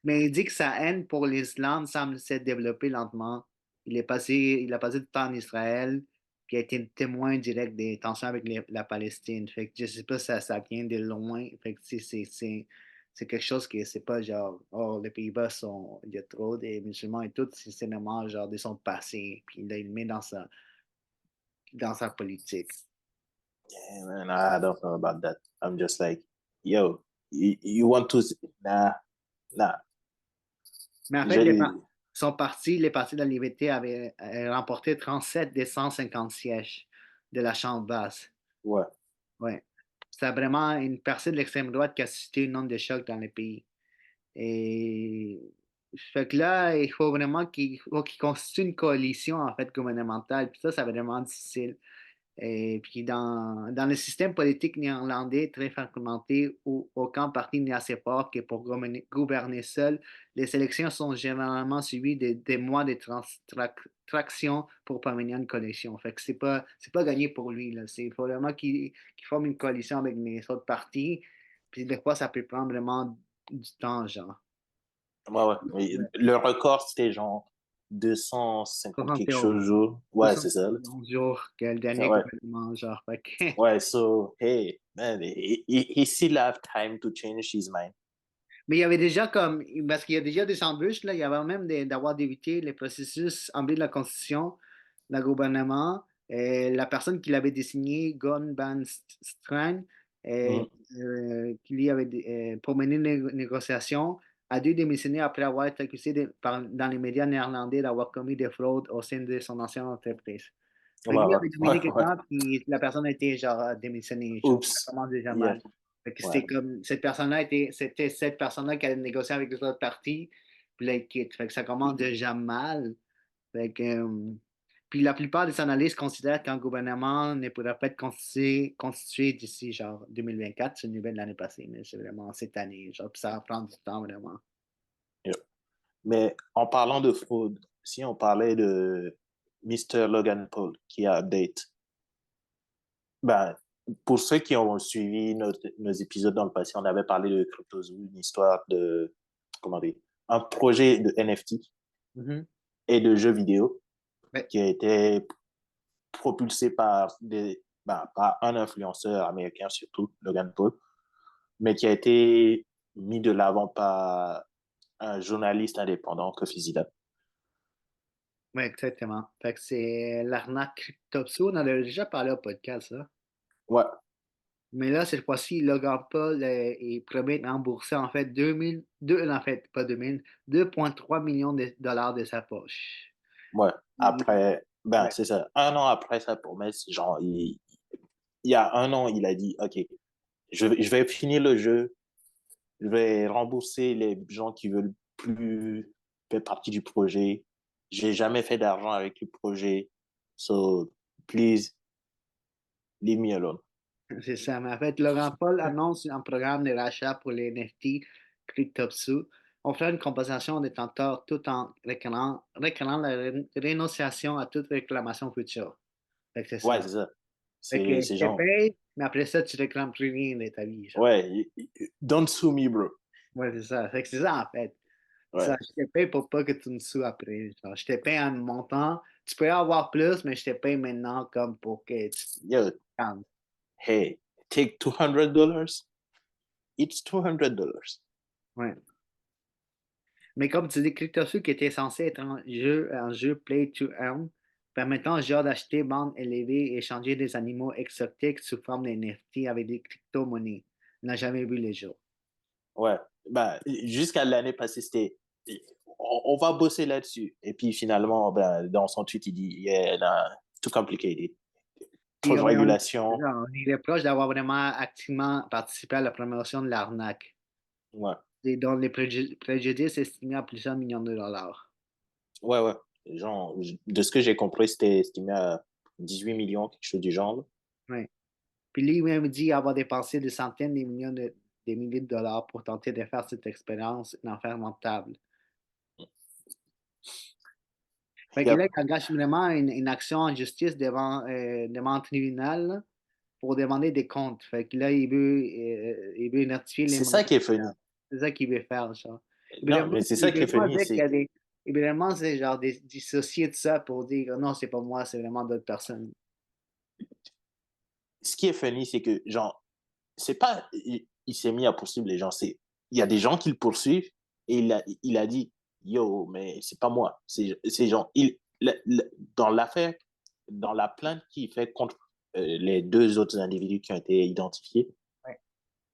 Mais il dit que sa haine pour l'islam semble s'être développée lentement. Il a passé du temps en Israël, puis a été témoin direct des tensions avec la Palestine. Fait que je sais pas si ça vient de loin. Fait que c'est quelque chose que c'est pas genre, oh, les Pays-Bas il y a trop de musulmans et tout, c'est vraiment genre de son passé, puis là, il le met dans sa politique. yeah, man, I don't know about that. I'm just like, yo, you want to, nah, nah, Mais en fait, j'ai, son parti, les partis de la liberté, avait remporté 37 des 150 sièges de la Chambre basse. ouais, Ouais. C'est vraiment une percée de l'extrême droite qui a suscité une onde de choc dans le pays. Et fait que là, il faut vraiment qu'il constitue une coalition en fait gouvernementale. Puis ça va être vraiment difficile. Et puis dans le système politique néerlandais très fragmenté où aucun parti n'est assez fort que pour gouverner seul, les élections sont généralement suivies de des mois de traction pour parvenir à une coalition. Fait que c'est pas gagné pour lui, là. Il faut vraiment qu'il forme une coalition avec les autres partis. Puis des fois, ça peut prendre vraiment du temps, genre. ouais, ouais. Mais Ouais. le record, c'était genre 250 quelque 71. chose jours. Ouais, c'est ça. 271 jours que le dernier Ouais, gouvernement, genre. Fait que ouais, so, hey, man, he still have time to change his mind. Mais il y avait déjà parce qu'il y a déjà des embûches, là, il y avait même d'avoir d'éviter les processus en vue de la Constitution, le gouvernement, la personne qui l'avait désigné, Gon Van Strang, Mhm. qui lui avait pour mener les négociations, a dû démissionner après avoir été accusé dans les médias néerlandais d'avoir commis des fraudes au sein de son ancienne entreprise. Ouais, Fait que lui ouais, avait ouais, nominé ouais. quelqu'un, puis la personne a été genre démissionnée. Genre, ça Oups. commence déjà Yeah. mal. Fait que Ouais. c'était comme, c'était cette personne-là qui allait négocier avec les autres parties, puis là, il quitte. Fait que ça commence déjà mal. Fait que, puis la plupart des analystes considèrent qu'un gouvernement ne pourra pas être constitué d'ici genre 2024, c'est une nouvelle de l'année passée, mais c'est vraiment cette année, genre, puis ça va prendre du temps vraiment. Yeah. Mais en parlant de fraude, si on parlait de Mr. Logan Paul qui a update, ben, pour ceux qui ont suivi nos épisodes dans le passé, on avait parlé de CryptoZoo, une histoire de, comment dire, un projet de NFT Mhm. et de jeux vidéo Ouais, qui a été propulsé par un influenceur américain, surtout Logan Paul, mais qui a été mis de l'avant par un journaliste indépendant, Kofi Zidane. ouais, exactement. Fait que c'est l'arnaque CryptoPso, on en a déjà parlé au podcast, ça. Ouais, Mais là, cette fois-ci, Logan Paul est promis de rembourser en fait 2000, en fait, pas 2000, 2,3 millions de dollars de sa poche. ouais. Il- Après, ben, ouais, c'est ça. Un an après sa promesse, genre, il y a un an, il a dit, OK, je vais finir le jeu, je vais rembourser les gens qui veulent plus faire partie du projet. J'ai jamais fait d'argent avec le projet. So, please, leave me alone. c'est ça. Mais en fait, Logan Paul annonce un programme de rachat pour les NFT CryptoPso, offrant une compensation aux détenteurs tout en réclamant la rénonciation à toute réclamation future. Fait que c'est Ouais, ça. c'est ça. Fait que C'est je te genre, paye, mais après ça, tu réclames plus rien de ta vie, genre. ouais, don't sue me, bro. Ouais, c'est ça. Fait que c'est ça, en fait. Ça, Ouais. je te paye pour pas que tu me sues après. Genre, je te paye un montant. Tu peux avoir plus, mais je te paye maintenant comme pour que tu te Yo, calmes. hey, take $200. It's $200. Ouais. Mais comme tu dis, CryptoSue qui était censé être un jeu play to earn, permettant aux joueurs d'acheter bandes élevées et échanger des animaux exotiques sous forme de NFT avec des crypto-monnaies, n'a jamais vu le jour. Ouais. Ben, jusqu'à l'année passée, c'était, on va bosser là-dessus. Et puis finalement, ben, dans son tweet, il dit, yeah, nah, too complicated. Trop Puis de ouais, régulation. on est proche d'avoir vraiment activement participé à la promotion de l'arnaque, Ouais. et dont les préjudices estimés à plusieurs millions de dollars. Ouais, ouais. Genre, de ce que j'ai compris, c'était estimé à 18 millions, quelque chose du genre. Ouais. Puis lui-même dit avoir dépensé des centaines de millions des milliers de dollars pour tenter de faire cette expérience d'en faire rentable. Fait que là, Yep. il engage vraiment une action en justice devant un tribunal là, pour demander des comptes. Fait que là, il veut notifier les C'est ça mandats. qui est funny. C'est ça qu'il veut faire, genre. Il veut Non, vraiment, mais c'est ça il qui veut est vraiment funny, dire qu'il y c'est a des. Il veut vraiment, c'est genre dissocier de ça pour dire non, c'est pas moi, c'est vraiment d'autres personnes. ce qui est funny, c'est que, genre, c'est pas, il s'est mis à poursuivre les gens, c'est, il y a des gens qui le poursuivent et il a dit, yo, mais c'est pas moi. C'est genre, dans l'affaire, dans la plainte qu'il fait contre les deux autres individus qui ont été identifiés, Ouais.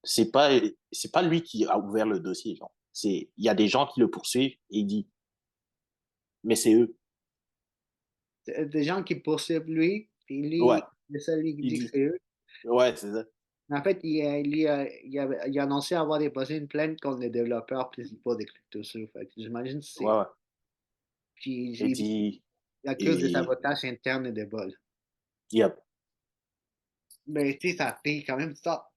c'est pas, c'est pas lui qui a ouvert le dossier, genre. C'est, il y a des gens qui le poursuivent et il dit, mais c'est eux. C'est des gens qui poursuivent lui, puis Ouais, lui, c'est ça, lui qui il dit que dit, c'est eux. ouais, c'est ça. Mais en fait, il a annoncé avoir déposé une plainte contre les développeurs principaux des CryptoSue. Fait que j'imagine que Ouais, c'est. ouais. Puis Et dit, il accuse de et, sabotage interne et de vol. yep. Mais tu sais, ça a pris quand même ça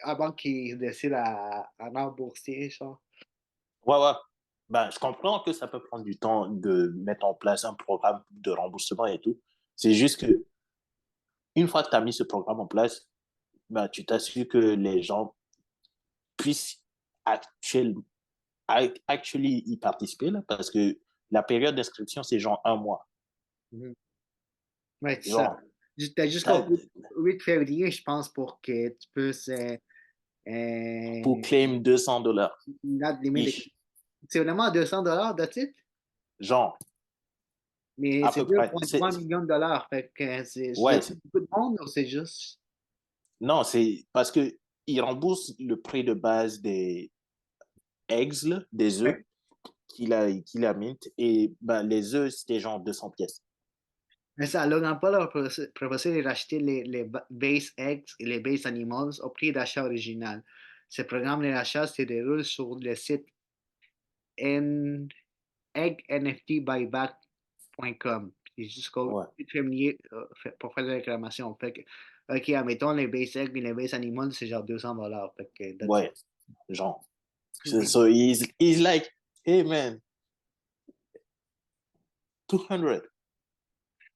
avant qu'il décide à rembourser, genre. Ouais, ouais. Ben, je comprends que ça peut prendre du temps de mettre en place un programme de remboursement et tout. C'est juste que une fois que tu as mis ce programme en place, ben, tu t'assures que les gens puissent actually, actually y participer, là, parce que la période d'inscription, c'est genre un mois. Mhm. Ouais, c'est ça. Genre, T'as jusqu'au 8 février, je pense, pour que tu puisses pour euh, claim $200. une date limite. Ish. C'est vraiment 200 $ de titre, Genre, mais à c'est peu deux près. virgule trois millions de dollars. Fait que Ouais, c'est beaucoup de monde ou c'est juste. non, c'est parce que ils remboursent le prix de base des eggs, là, des œufs, Ouais. qu'il a mint. Et ben, les œufs, c'était genre 200 pièces. Mais ça, Logan Paul a proposé de racheter les base eggs et les base animals au prix d'achat original. Ce programme de rachat se déroule sur le site N eggNFTbuyback.com. Puis jusqu'au Ouais, 8 février pour faire la réclamation. Fait que, OK, admettons les base eggs et les base animals, c'est genre 200 $. Fait que that's ouais, genre. it. So he's like, hey man, 200,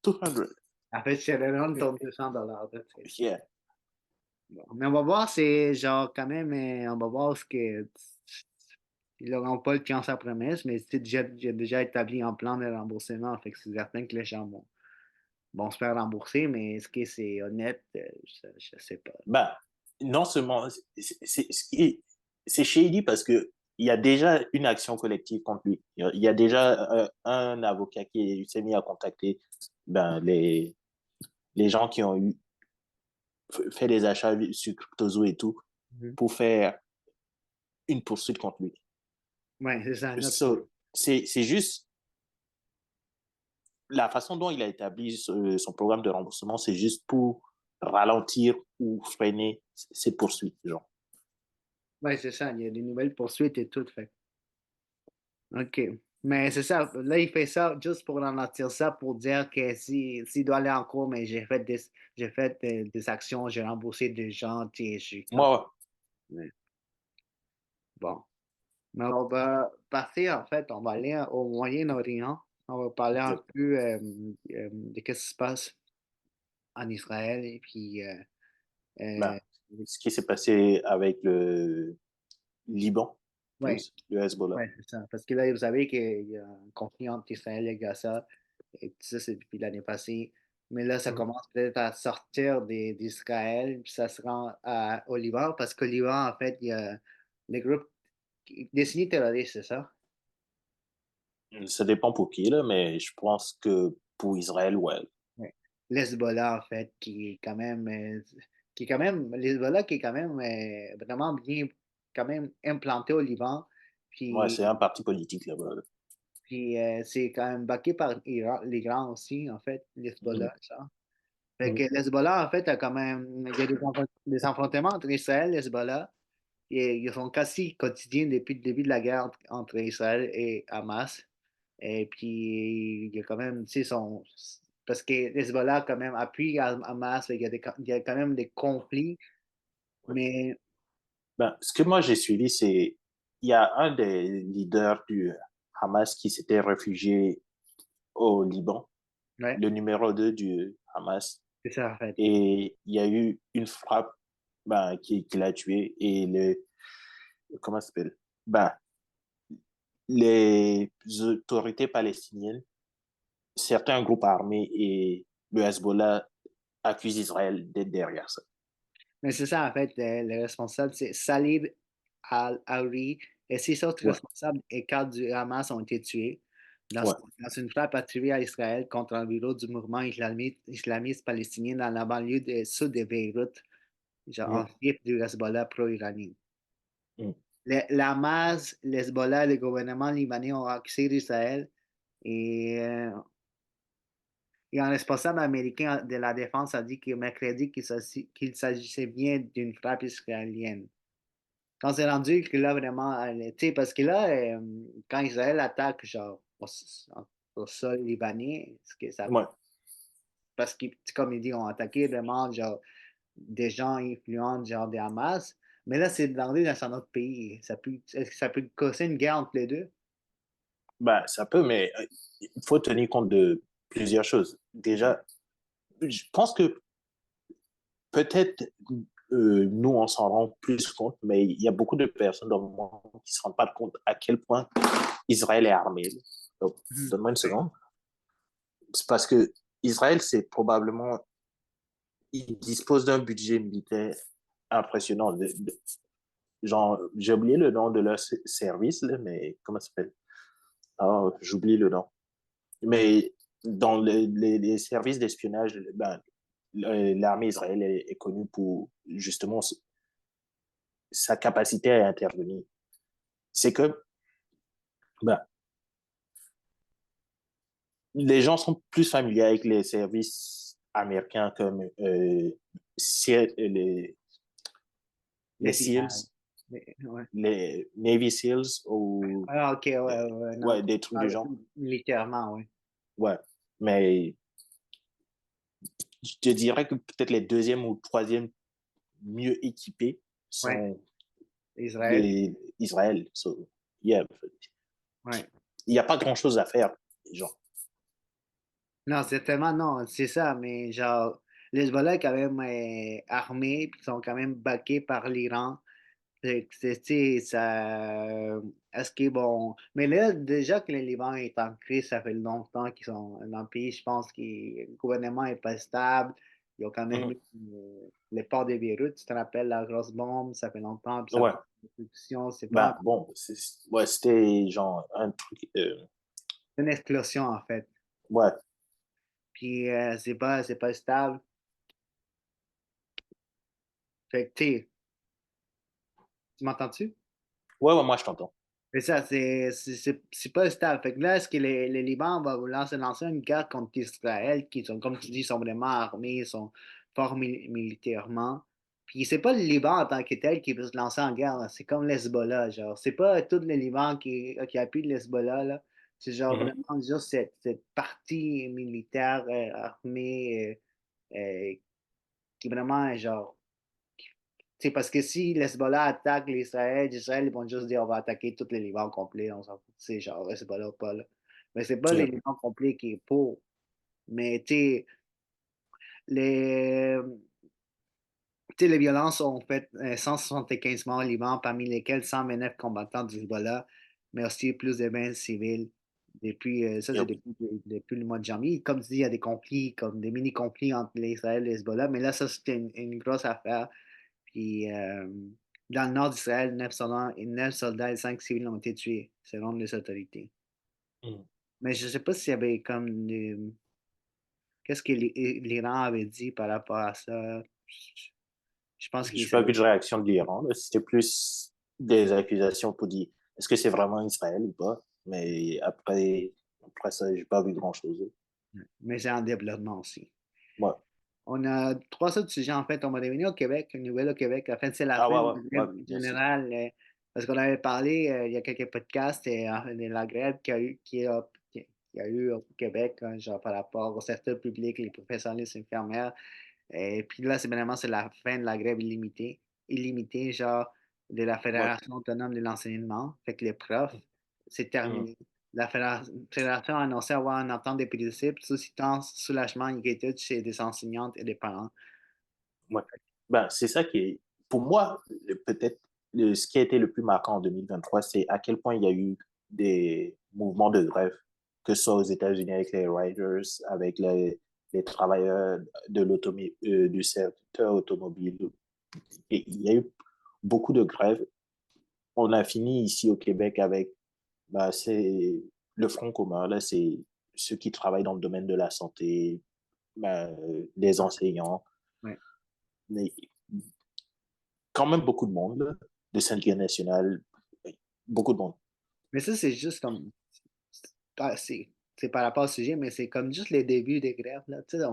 200. En fait, c'est le run ton $200. That's it. Yeah. Bon. Mais on va voir, c'est genre quand même, on va voir ce que ils n'auront pas tient sa promesse, mais c'est déjà établi en plan de remboursement. Fait que c'est certain que les gens vont se faire rembourser, mais est-ce que c'est honnête? Je sais pas. Bah, non seulement, c'est shady parce que il y a déjà une action collective contre lui. Il y a déjà un avocat qui s'est mis à contacter ben, les gens qui ont fait des achats sur CryptoZoo et tout Mhm. pour faire une poursuite contre lui. Ouais, c'est ça. So, c'est juste la façon dont il a établi son programme de remboursement, c'est juste pour ralentir ou freiner ces poursuites, genre. Ouais, c'est ça. Il y a des nouvelles poursuites et tout. Fait. OK. Mais c'est ça. Là, il fait ça juste pour ralentir ça, pour dire que s'il doit aller en cours, mais j'ai fait des actions, j'ai remboursé des gens, et je suis comme. Moi, Ouais. Bon. Mais on va passer, en fait, on va aller au Moyen-Orient. On va parler un ouais, peu de ce qui se passe en Israël et puis ben, euh, ce qui s'est passé avec le Liban, ouais, plus le Hezbollah. ouais, c'est ça. Parce que là, vous savez qu'il y a un conflit entre Israël et Gaza, et tout ça, c'est depuis l'année passée. Mais là, ça Mhm. commence peut-être à sortir d'Israël, puis ça se rend au Liban, parce qu'au Liban, en fait, il y a les groupes désignés terroristes, c'est ça? Ça dépend pour qui, là, mais je pense que pour Israël, ouais. Ouais. L'Hezbollah, en fait, qui est quand même, l'Hezbollah qui est quand même vraiment bien, quand même implanté au Liban, Ouais, puis, c'est un parti politique là-bas. Là. c'est quand même backé par l'Iran aussi, en fait, Mhm. l'Hezbollah, ça. Fait que Mhm. l'Hezbollah, en fait, a quand même, il y a des affrontements entre Israël et l'Hezbollah, et ils sont quasi quotidiens depuis le début de la guerre entre Israël et Hamas. Et puis, il y a quand même, tu sais, parce que Hezbollah, quand même, appuie Hamas, fait qu'il y a il y a quand même des conflits, Ouais. mais, Ben, ce que moi j'ai suivi, c'est il y a un des leaders du Hamas qui s'était réfugié au Liban, ouais, le numéro 2 du Hamas, c'est ça, en fait. et il y a eu une frappe ben, qui l'a tué, et comment ça s'appelle? Ben, les autorités palestiniennes, certains groupes armés et le Hezbollah accusent Israël d'être derrière ça. Mais c'est ça, en fait, le responsable, c'est Salid al-Aouri, et six autres Ouais, responsables et cadres du Hamas ont été tués ouais, dans une frappe attribuée à Israël contre un bureau du mouvement islamiste palestinien dans la banlieue sud de Beyrouth, genre ouais. en fief du Hezbollah pro-iranien. Mm. Le Hamas, le Hezbollah et le gouvernement libanais ont accusé d'Israël et, et un responsable américain de la défense a dit que mercredi qu'il s'agissait bien d'une frappe israélienne. Quand c'est rendu que là, vraiment, tu sais, parce que là, quand Israël attaque, genre, au sol libanais, Ouais. parce que, comme il dit, ont attaqué vraiment, genre, des gens influents, genre, des Hamas, mais là, c'est dans un autre pays. Est-ce que ça peut causer une guerre entre les deux? Ben, ça peut, mais il faut tenir compte de plusieurs choses. Déjà, je pense que peut-être nous, on s'en rend plus compte, mais il y a beaucoup de personnes dans le monde qui ne se rendent pas compte à quel point Israël est armé. Donc, Mhm. donne-moi une Ouais. seconde. C'est parce que Israël, c'est probablement, il dispose d'un budget militaire impressionnant. Genre, j'ai oublié le nom de leur service, là, mais comment ça s'appelle? Ah, j'oublie le nom. Mais dans les services d'espionnage, ben, l'armée israélienne est connue pour justement sa capacité à intervenir. C'est que ben, les gens sont plus familiers avec les services américains comme les FBI. SEALs, Ouais. les Navy SEALs ou Ah, ok, ouais, euh, ouais, non. ouais, des trucs du Ah, genre. militairement, oui. Ouais. Mais je te dirais que peut-être les deuxièmes ou troisièmes mieux équipés Ouais, sont Israël. les Israël. So, yeah. Ouais. Il n'y a pas grand-chose à faire, genre. Non, c'est tellement, non, c'est ça, mais genre, l'Hezbollah est quand même armé, puis ils sont quand même backés par l'Iran. Tu sais, ça. Est-ce qu'ils bon. Mais là, déjà que le Liban est en crise, ça fait longtemps qu'ils sont dans le pays. Je pense que le gouvernement n'est pas stable. Ils ont quand même Mhm. eu le port de Beyrouth, tu te rappelles, la grosse bombe, ça fait longtemps, puis ça Ouais. part en production, c'est pas Ben, bon, ouais, c'était genre un truc. une explosion en fait. Ouais. Puis c'est pas stable. Fait que, tu m'entends-tu? Ouais, ouais, moi, je t'entends. C'est ça, c'est pas stable. Fait que là, est-ce que le Liban va vouloir se lancer une guerre contre Israël, qui sont, comme tu dis, sont vraiment armés, sont forts militairement. Puis c'est pas le Liban en tant que tel qui veut se lancer en guerre, là. C'est comme l'Hezbollah, genre. C'est pas tout le Liban qui appuie l'Hezbollah, là. C'est genre Mhm. vraiment juste cette partie militaire armée qui vraiment, genre, c'est parce que si l'Hezbollah attaque l'Israël ils vont juste dire on va attaquer tous les Liban complets, on s'en fout. C'est genre Hezbollah ou pas là. Mais c'est pas les Yeah. Liban complets qui est pour. Mais les, les violences ont fait 175 morts au Liban, parmi lesquels 129 combattants du Hezbollah, mais aussi plus de 20 civils. Ça, Yeah. c'est depuis le mois de janvier. Comme tu dis, il y a des conflits, comme des mini-conflits entre l'Israël et l'Hezbollah, mais là, ça, c'était une grosse affaire. Puis, dans le nord d'Israël, 9 soldats et 5 civils ont été tués, selon les autorités. Mhm. Mais je ne sais pas s'il y avait comme qu'est-ce que l'Iran avait dit par rapport à ça. Je pense J'ai qu'ils pas vu savaient. de réaction de l'Iran. C'était plus des accusations pour dire est-ce que c'est vraiment Israël ou pas. Mais après ça, j'ai pas vu grand-chose. Mais c'est en développement aussi. Ouais. On a trois autres sujets en fait. On va revenir au Québec, une nouvelle au Québec. En fait, c'est la Ah fin ouais, de ouais, la ouais, grève bien sûr. générale. Parce qu'on avait parlé il y a quelques podcasts de la grève qu'il y a eu au Québec, hein, genre par rapport au secteur public, les professeurs, les infirmières. Et puis là, c'est la fin de la grève illimitée, genre de la Ouais. Fédération autonome de l'enseignement. Fait que les profs, c'est Mhm. terminé. La fédération a annoncé avoir une entente des principes, suscitant soulagement et inquiétude chez des enseignantes et des parents. Ouais. Ben, c'est ça qui est, pour moi, peut-être, ce qui a été le plus marquant en 2023, c'est à quel point il y a eu des mouvements de grève, que ce soit aux États-Unis avec les riders, avec les travailleurs du secteur automobile. Et il y a eu beaucoup de grèves. On a fini ici au Québec avec, bah, c'est le Front commun, là, c'est ceux qui travaillent dans le domaine de la santé, bah, les Ouais, enseignants, ouais. mais quand même beaucoup de monde, là, de syndicats national, beaucoup de monde. Mais ça, c'est juste comme. C'est par rapport au sujet, mais c'est comme juste les débuts des grèves, là. Tu sais, on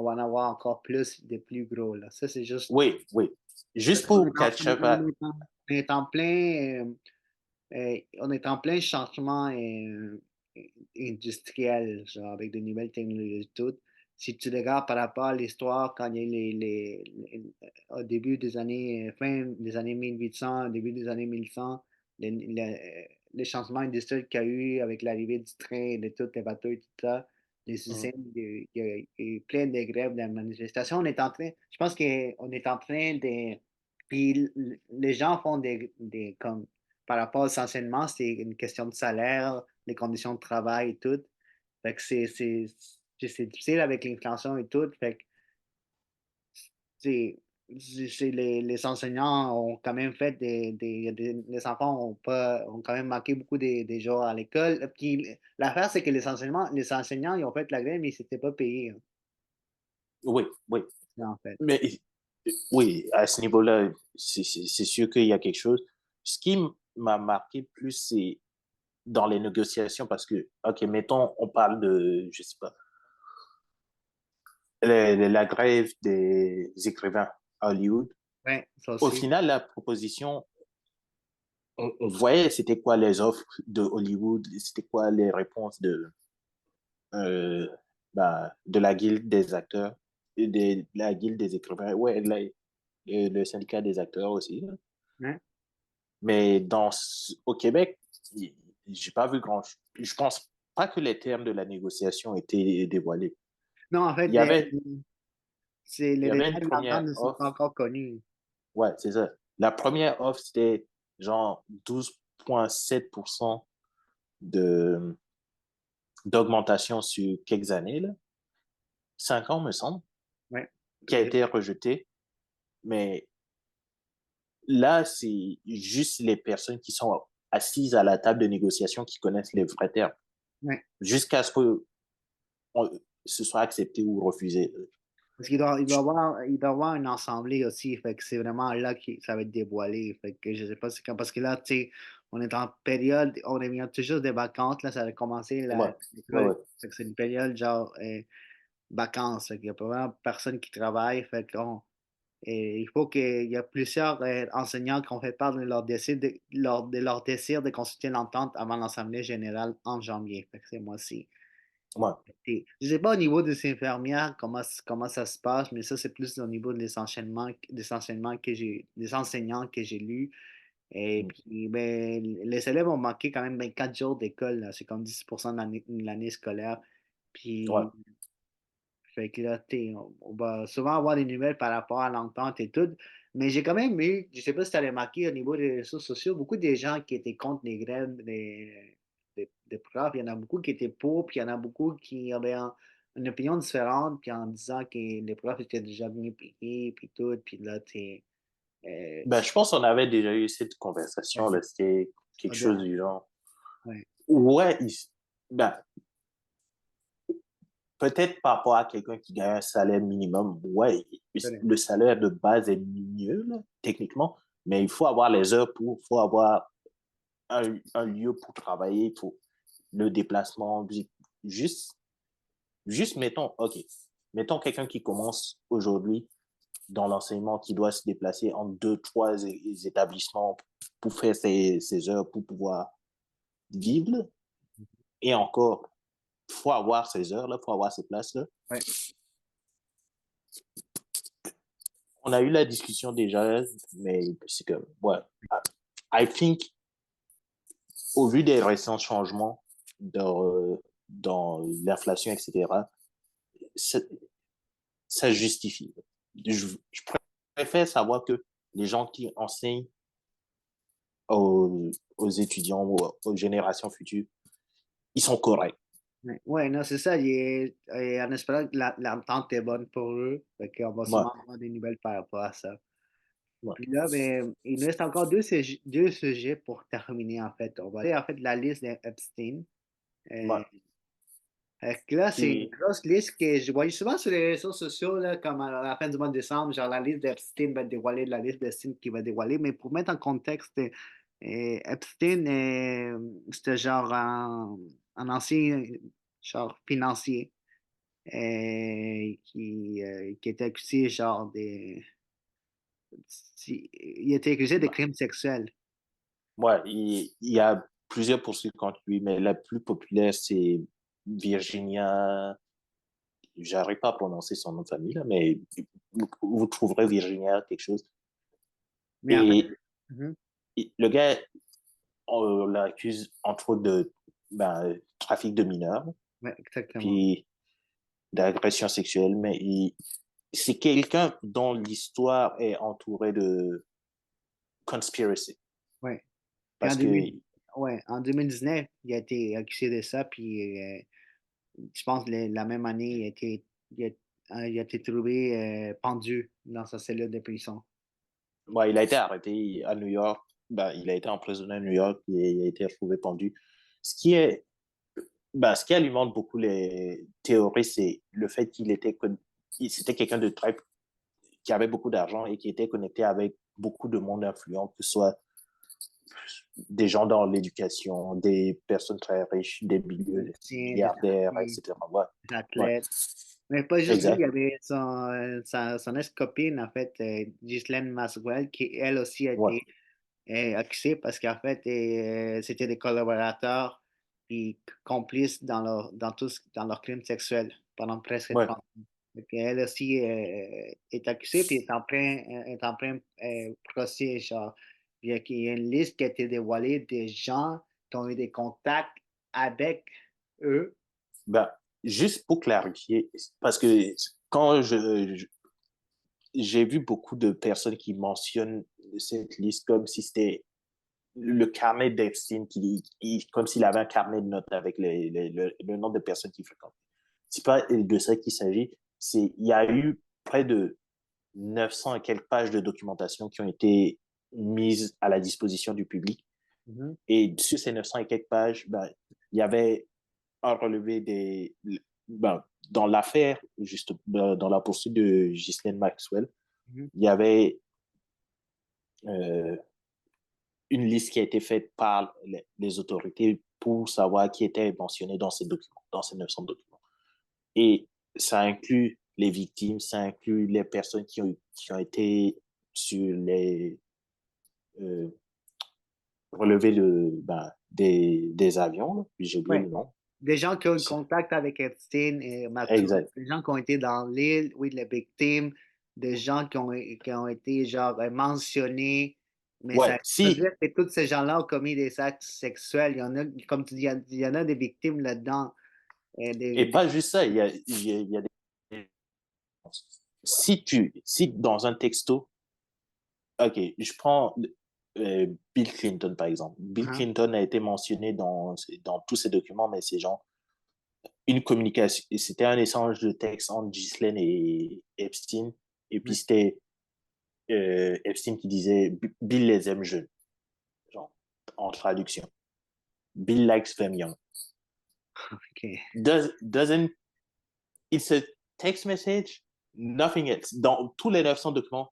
va en avoir encore plus de plus gros, là. Ça, c'est juste. Oui, oui. Parce Juste qu'on pour est en, catch on up est- on est en plein changement industriel, genre avec de nouvelles technologies et tout. Si tu regardes par rapport à l'histoire, quand il y a eu au début des années, fin des années 1800, début des années 1100, les changements industriels qu'il y a eu avec l'arrivée du train, de tous les bateaux et tout ça, les mm, usines, il y a eu plein de grèves, de manifestations. Je pense qu'on est en train de, puis les gens font comme par rapport aux enseignements, c'est une question de salaire, les conditions de travail et tout. Fait que c'est difficile avec l'inflation et tout. Fait que c'est, les enseignants ont quand même fait les enfants ont quand même manqué beaucoup des jours à l'école. Puis l'affaire, c'est que les enseignants, ils ont fait la grève, mais ils s'étaient pas payés, oui, oui. hein, en fait. Mais oui, à ce niveau-là, c'est sûr qu'il y a quelque chose. Ce qui m'a marqué plus, c'est dans les négociations parce que, OK, mettons, on parle de, je sais pas, la grève des écrivains à Hollywood. Ouais, ça Au aussi. final, la proposition, on voyait c'était quoi les offres de Hollywood, c'était quoi les réponses euh, de la guilde des acteurs, et de la guilde des écrivains, ouais, le syndicat des acteurs aussi. Là. Ouais. Mais au Québec, j'ai pas vu grand. Je pense pas que les termes de la négociation étaient dévoilés. Non, en fait, Il y avait, il les y avait une détails de l'entente première ne sont pas offre. encore connus. Ouais, c'est ça. La première offre, c'était genre 12,7% de, d'augmentation sur quelques années, là. 5 ans, me semble, Ouais. qui a été rejeté. Mais là, c'est juste les personnes qui sont assises à la table de négociation qui connaissent les vrais termes. Ouais. Jusqu'à ce que ce soit accepté ou refusé. Parce il doit avoir une assemblée aussi, fait que c'est vraiment là que ça va être dévoilé. Fait que je sais pas c'est quand, parce que là, tu sais, on est en période, on revient toujours des vacances, là, ça va commencer Ouais, ouais, l'école. ouais. Fait que c'est une période genre vacances. Fait qu'il y a pas vraiment personne qui travaille. Fait qu'on, et il faut qu'il y a plusieurs enseignants qui ont fait part de leur désir de consulter l'entente avant l'Assemblée générale en janvier. Fait que c'est moi aussi. Ouais. Je ne sais pas au niveau des infirmières comment ça se passe, mais ça, c'est plus au niveau des enseignants que j'ai lus. Et puis, ben, les élèves ont manqué quand même 4 jours d'école, là. C'est comme 10% de l'année scolaire. Ouais. Puis, fait que là, on va souvent avoir des nouvelles par rapport à l'entente et tout. Mais j'ai quand même eu, je sais pas si tu as remarqué au niveau des réseaux sociaux, beaucoup de gens qui étaient contre les grèves des profs. Il y en a beaucoup qui étaient pour, puis il y en a beaucoup qui avaient une opinion différente, puis en disant que les profs étaient déjà bien payés, puis tout. Puis là, Ben, je pense qu'on avait déjà eu cette conversation, ouais, là. C'était quelque ça chose doit- du genre. ouais, Ouais, ben, peut-être par rapport à quelqu'un qui gagne un salaire minimum, ouais, c'est le salaire de base est mieux, là, techniquement, mais il faut avoir les heures faut avoir un lieu pour travailler, pour le déplacement, juste, juste mettons, OK, mettons quelqu'un qui commence aujourd'hui dans l'enseignement, qui doit se déplacer en deux, trois établissements pour faire ses heures, pour pouvoir vivre, et encore, faut avoir ces heures-là, faut avoir ces places-là. ouais. On a eu la discussion déjà, mais c'est que, ouais, I think, au vu des récents changements dans l'inflation, etc., ça, ça justifie. Je préfère savoir que les gens qui enseignent aux étudiants ou aux générations futures, ils sont corrects. Ouais, ouais, non, c'est ça. En espérant que l'entente est bonne pour eux. Fait qu'on va Ouais, sûrement avoir des nouvelles par rapport à ça. ouais, Puis là, ben, il nous reste encore deux sujets pour terminer, en fait. On va aller, en fait, la liste d'Epstein. ouais. Euh, fait que là, c'est une Qui, grosse liste que je voyais souvent sur les réseaux sociaux, là, comme à la fin du mois de décembre, genre la liste d'Epstein va être dévoilée, la liste d'Epstein qui va dévoiler. Mais pour mettre en contexte, Epstein, c'était genre un ancien genre financier qui était accusé, genre, il était accusé de ouais, crimes sexuels. ouais, il y a plusieurs poursuites contre lui, mais la plus populaire, c'est Virginia. J'arrive pas à prononcer son nom de famille, là, mais vous trouverez Virginia quelque chose. Mais en fait, Et, mhm, et le gars, on l'accuse entre autres de trafic de mineurs, ouais, exactement. puis d'agression sexuelle, mais c'est quelqu'un dont l'histoire est entourée de conspiracy. Ouais. Puis Parce que, ouais, en 2019, il a été accusé de ça, puis je pense la même année, il a été trouvé pendu dans sa cellule de prison. ouais, il a été arrêté à New York, il a été emprisonné à New York et il a été retrouvé pendu. Ce qui est, ce qui alimente beaucoup les théories, c'est le fait c'était quelqu'un de très, qui avait beaucoup d'argent et qui était connecté avec beaucoup de monde influent, que ce soit des gens dans l'éducation, des personnes très riches, des milieux Musiciens, des milliardaires, artistes, etc. Ouais, des ouais, athlètes. Mais pas juste lui, il y exact. avait son ex-copine, en fait, Ghislaine Maxwell, qui elle aussi a Ouais, été accusée parce qu'en fait, c'était des collaborateurs puis complices dans leur crime sexuel pendant presque ouais. 30 ans. Donc, elle aussi est accusée puis est en plein procès, genre. Puis il y a une liste qui a été dévoilée des gens qui ont eu des contacts avec eux. Ben, juste pour clarifier, parce que quand j'ai vu beaucoup de personnes qui mentionnent cette liste comme si c'était le carnet d'Epstein, comme s'il avait un carnet de notes avec le nombre de personnes qui fréquentent. C'est pas de ça qu'il s'agit. Il y a eu près de 900 et quelques pages de documentation qui ont été mises à la disposition du public. Mhm, Et sur ces 900 et quelques pages, ben, il y avait un relevé ben, dans l'affaire, juste dans la poursuite de Ghislaine Maxwell, mhm. il y avait euh, une liste qui a été faite par les autorités pour savoir qui était mentionné dans ces documents, dans ces 900 documents. Et ça inclut les victimes, ça inclut les personnes qui ont été sur les euh, relevés des avions, j'ai oublié Ouais. le nom. Des gens qui ont eu contact avec Epstein et Maxwell, Exact. des gens qui ont été dans l'île, oui, les victimes, des gens qui ont été genre mentionnés, mais ça Ouais, veut dire si, que tous ces gens-là ont commis des actes sexuels. Il y en a, comme tu dis, il y en a des victimes là-dedans. et pas juste ça, il y a des... Si dans un texto, ok, je prends Bill Clinton par exemple. Bill Hein? Clinton a été mentionné dans tous ces documents, mais c'est genre une communication, c'était un échange de texte entre Ghislaine et Epstein, et puis Ouais. c'était Epstein qui disait Bill les aime jeunes, genre, en traduction. Bill likes them young. OK. Doesn't it's a text message, nothing else. Dans tous les 900 documents,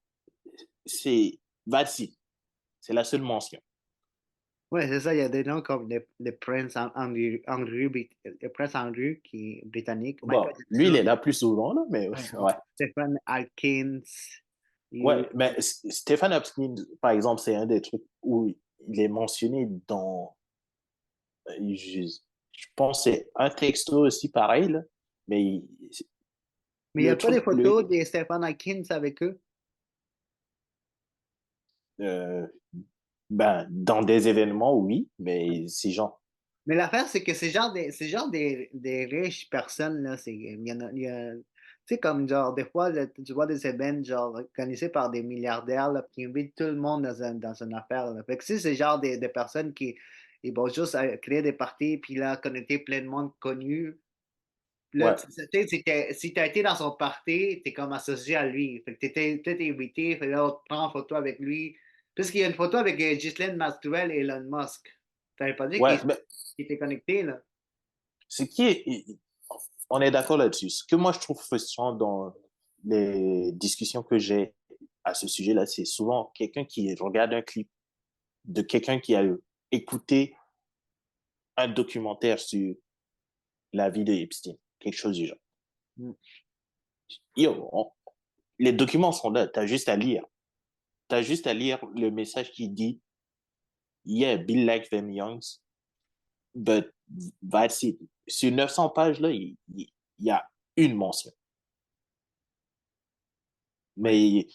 c'est that's it. C'est la seule mention. Ouais, c'est ça. Il y a des noms comme le Prince le Prince Andrew, qui est britannique, Michael Bon, lui, il Jackson, est là plus souvent, là, mais ouais, ouais. Stephen Atkins. Ouais, mais Stéphane Epstein, par exemple, c'est un des trucs où il est mentionné dans, je pense, que c'est un texto aussi pareil, là, mais Mais il n'y le a pas truc, de photos de Stephen Atkins avec eux. euh, ben, dans des événements, oui, mais c'est genre, Mais l'affaire, c'est que c'est genre des riches personnes, là. Tu sais, comme genre, des fois, là, tu vois des événements, genre, organisés par des milliardaires, là, qui invitent tout le monde dans une affaire, là. Fait que si c'est genre des personnes qui, ils vont juste créer des parties, puis là, connecter plein de monde connu. Là, ouais, tu sais, si t'as été dans son party, t'es comme associé à lui. Fait que t'es invité, fait que là, on te prend en photo avec lui. Puisqu'il y a une photo avec Ghislaine Maxwell et Elon Musk. T'avais pas dit ouais, mais qu'il était connecté, là? ce qui est, on est d'accord là-dessus. Ce que moi je trouve frustrant dans les discussions que j'ai à ce sujet-là, c'est souvent quelqu'un qui regarde un clip de quelqu'un qui a écouté un documentaire sur la vie de Epstein, quelque chose du genre. Mm. Yo, les documents sont là, t'as juste à lire. T'as juste à lire le message qui dit, yeah, Bill like them youngs, but that's it. Sur 900 pages, là, il y a une mention. Ouais. Mais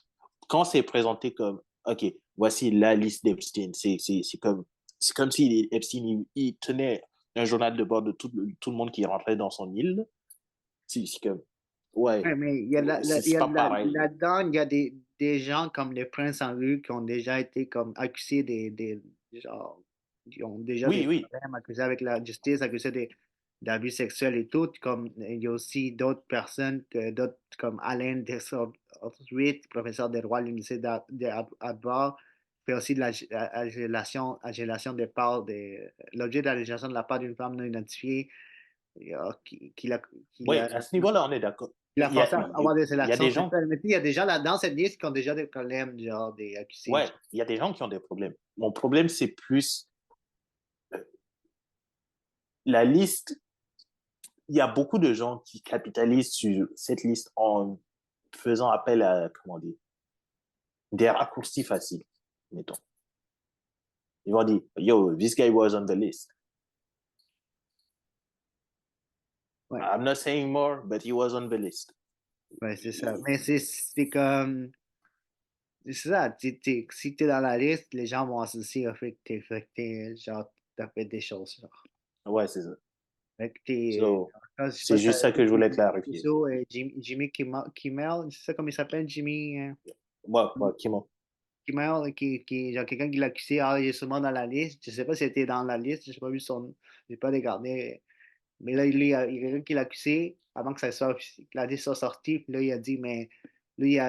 quand c'est présenté comme, OK, voici la liste d'Epstein, c'est comme si Epstein, il tenait un journal de bord de tout le monde qui rentrait dans son île. C'est comme, ouais, Ouais, mais il y a c'est pas pareil. là-dedans, il y a des gens comme le prince Henri qui ont déjà été comme accusés genre, qui ont déjà des Oui, oui, problèmes, accusés avec la justice, accusés d'abus sexuels et tout. Comme il y a aussi d'autres personnes, d'autres comme Alain Desordruit, professeur de droit à l'université d'Harvard, fait aussi de l'agélation de part l'objet de l'agélation de la part d'une femme non identifiée, qui l'a, qui oui, l'a à ce niveau-là, on est d'accord. Il a il y a, forcé à avoir des il y a élections, des c'est gens, ça. Mais tu sais, il y a des gens là, dans cette liste qui ont déjà des problèmes, genre des accusés. ouais, il y a des gens qui ont des problèmes. Mon problème, c'est plus euh, la liste. Il y a beaucoup de gens qui capitalisent sur cette liste en faisant appel à, comment dire, des raccourcis faciles, mettons. Ils vont dire, yo, this guy was on the list. Ouais, I'm not saying more, but he was on the list. ouais, c'est ça. Mais c'est comme. C'est ça. Si t'es dans la liste, les gens vont associer au fait que genre, t'as fait des choses, genre. Ouais, c'est ça. Fait que t'es. So, Je sais pas c'est si t'as juste ça que je vu voulais Jimmy clarifier. Uso et Jimmy Kimmel, c'est ça comme il s'appelle, Jimmy. Ouais, Kimo. Kimmel, genre quelqu'un qui l'a accusé, ah, il est sûrement dans la liste. Je sais pas s'il était dans la liste, j'ai pas vu son. J'ai pas regardé. Mais là, il y a quelqu'un qui l'a accusé avant que ça soit, que la liste soit sortie. Puis là, il a dit, mais lui, il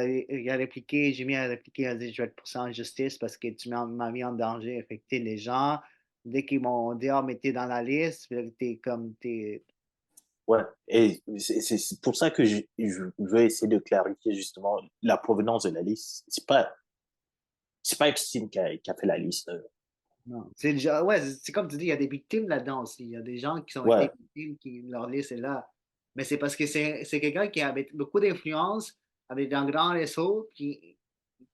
a répliqué, Jimmy a répliqué, il a dit, je vais te poursuivre en justice parce que tu m'as mis en danger. Affecté les gens, dès qu'ils m'ont dit, ah, mais t'es dans la liste, puis là, t'es comme, t'es. Ouais, et c'est pour ça que je veux essayer de clarifier justement la provenance de la liste. C'est pas Epstein qui a fait la liste. Non. C'est genre, ouais, c'est comme tu dis, il y a des victimes là-dedans aussi. Il y a des gens qui ont été Ouais, victimes, qui leur liste est là. Mais c'est parce que c'est quelqu'un qui avait beaucoup d'influence, avec un grand réseau, qui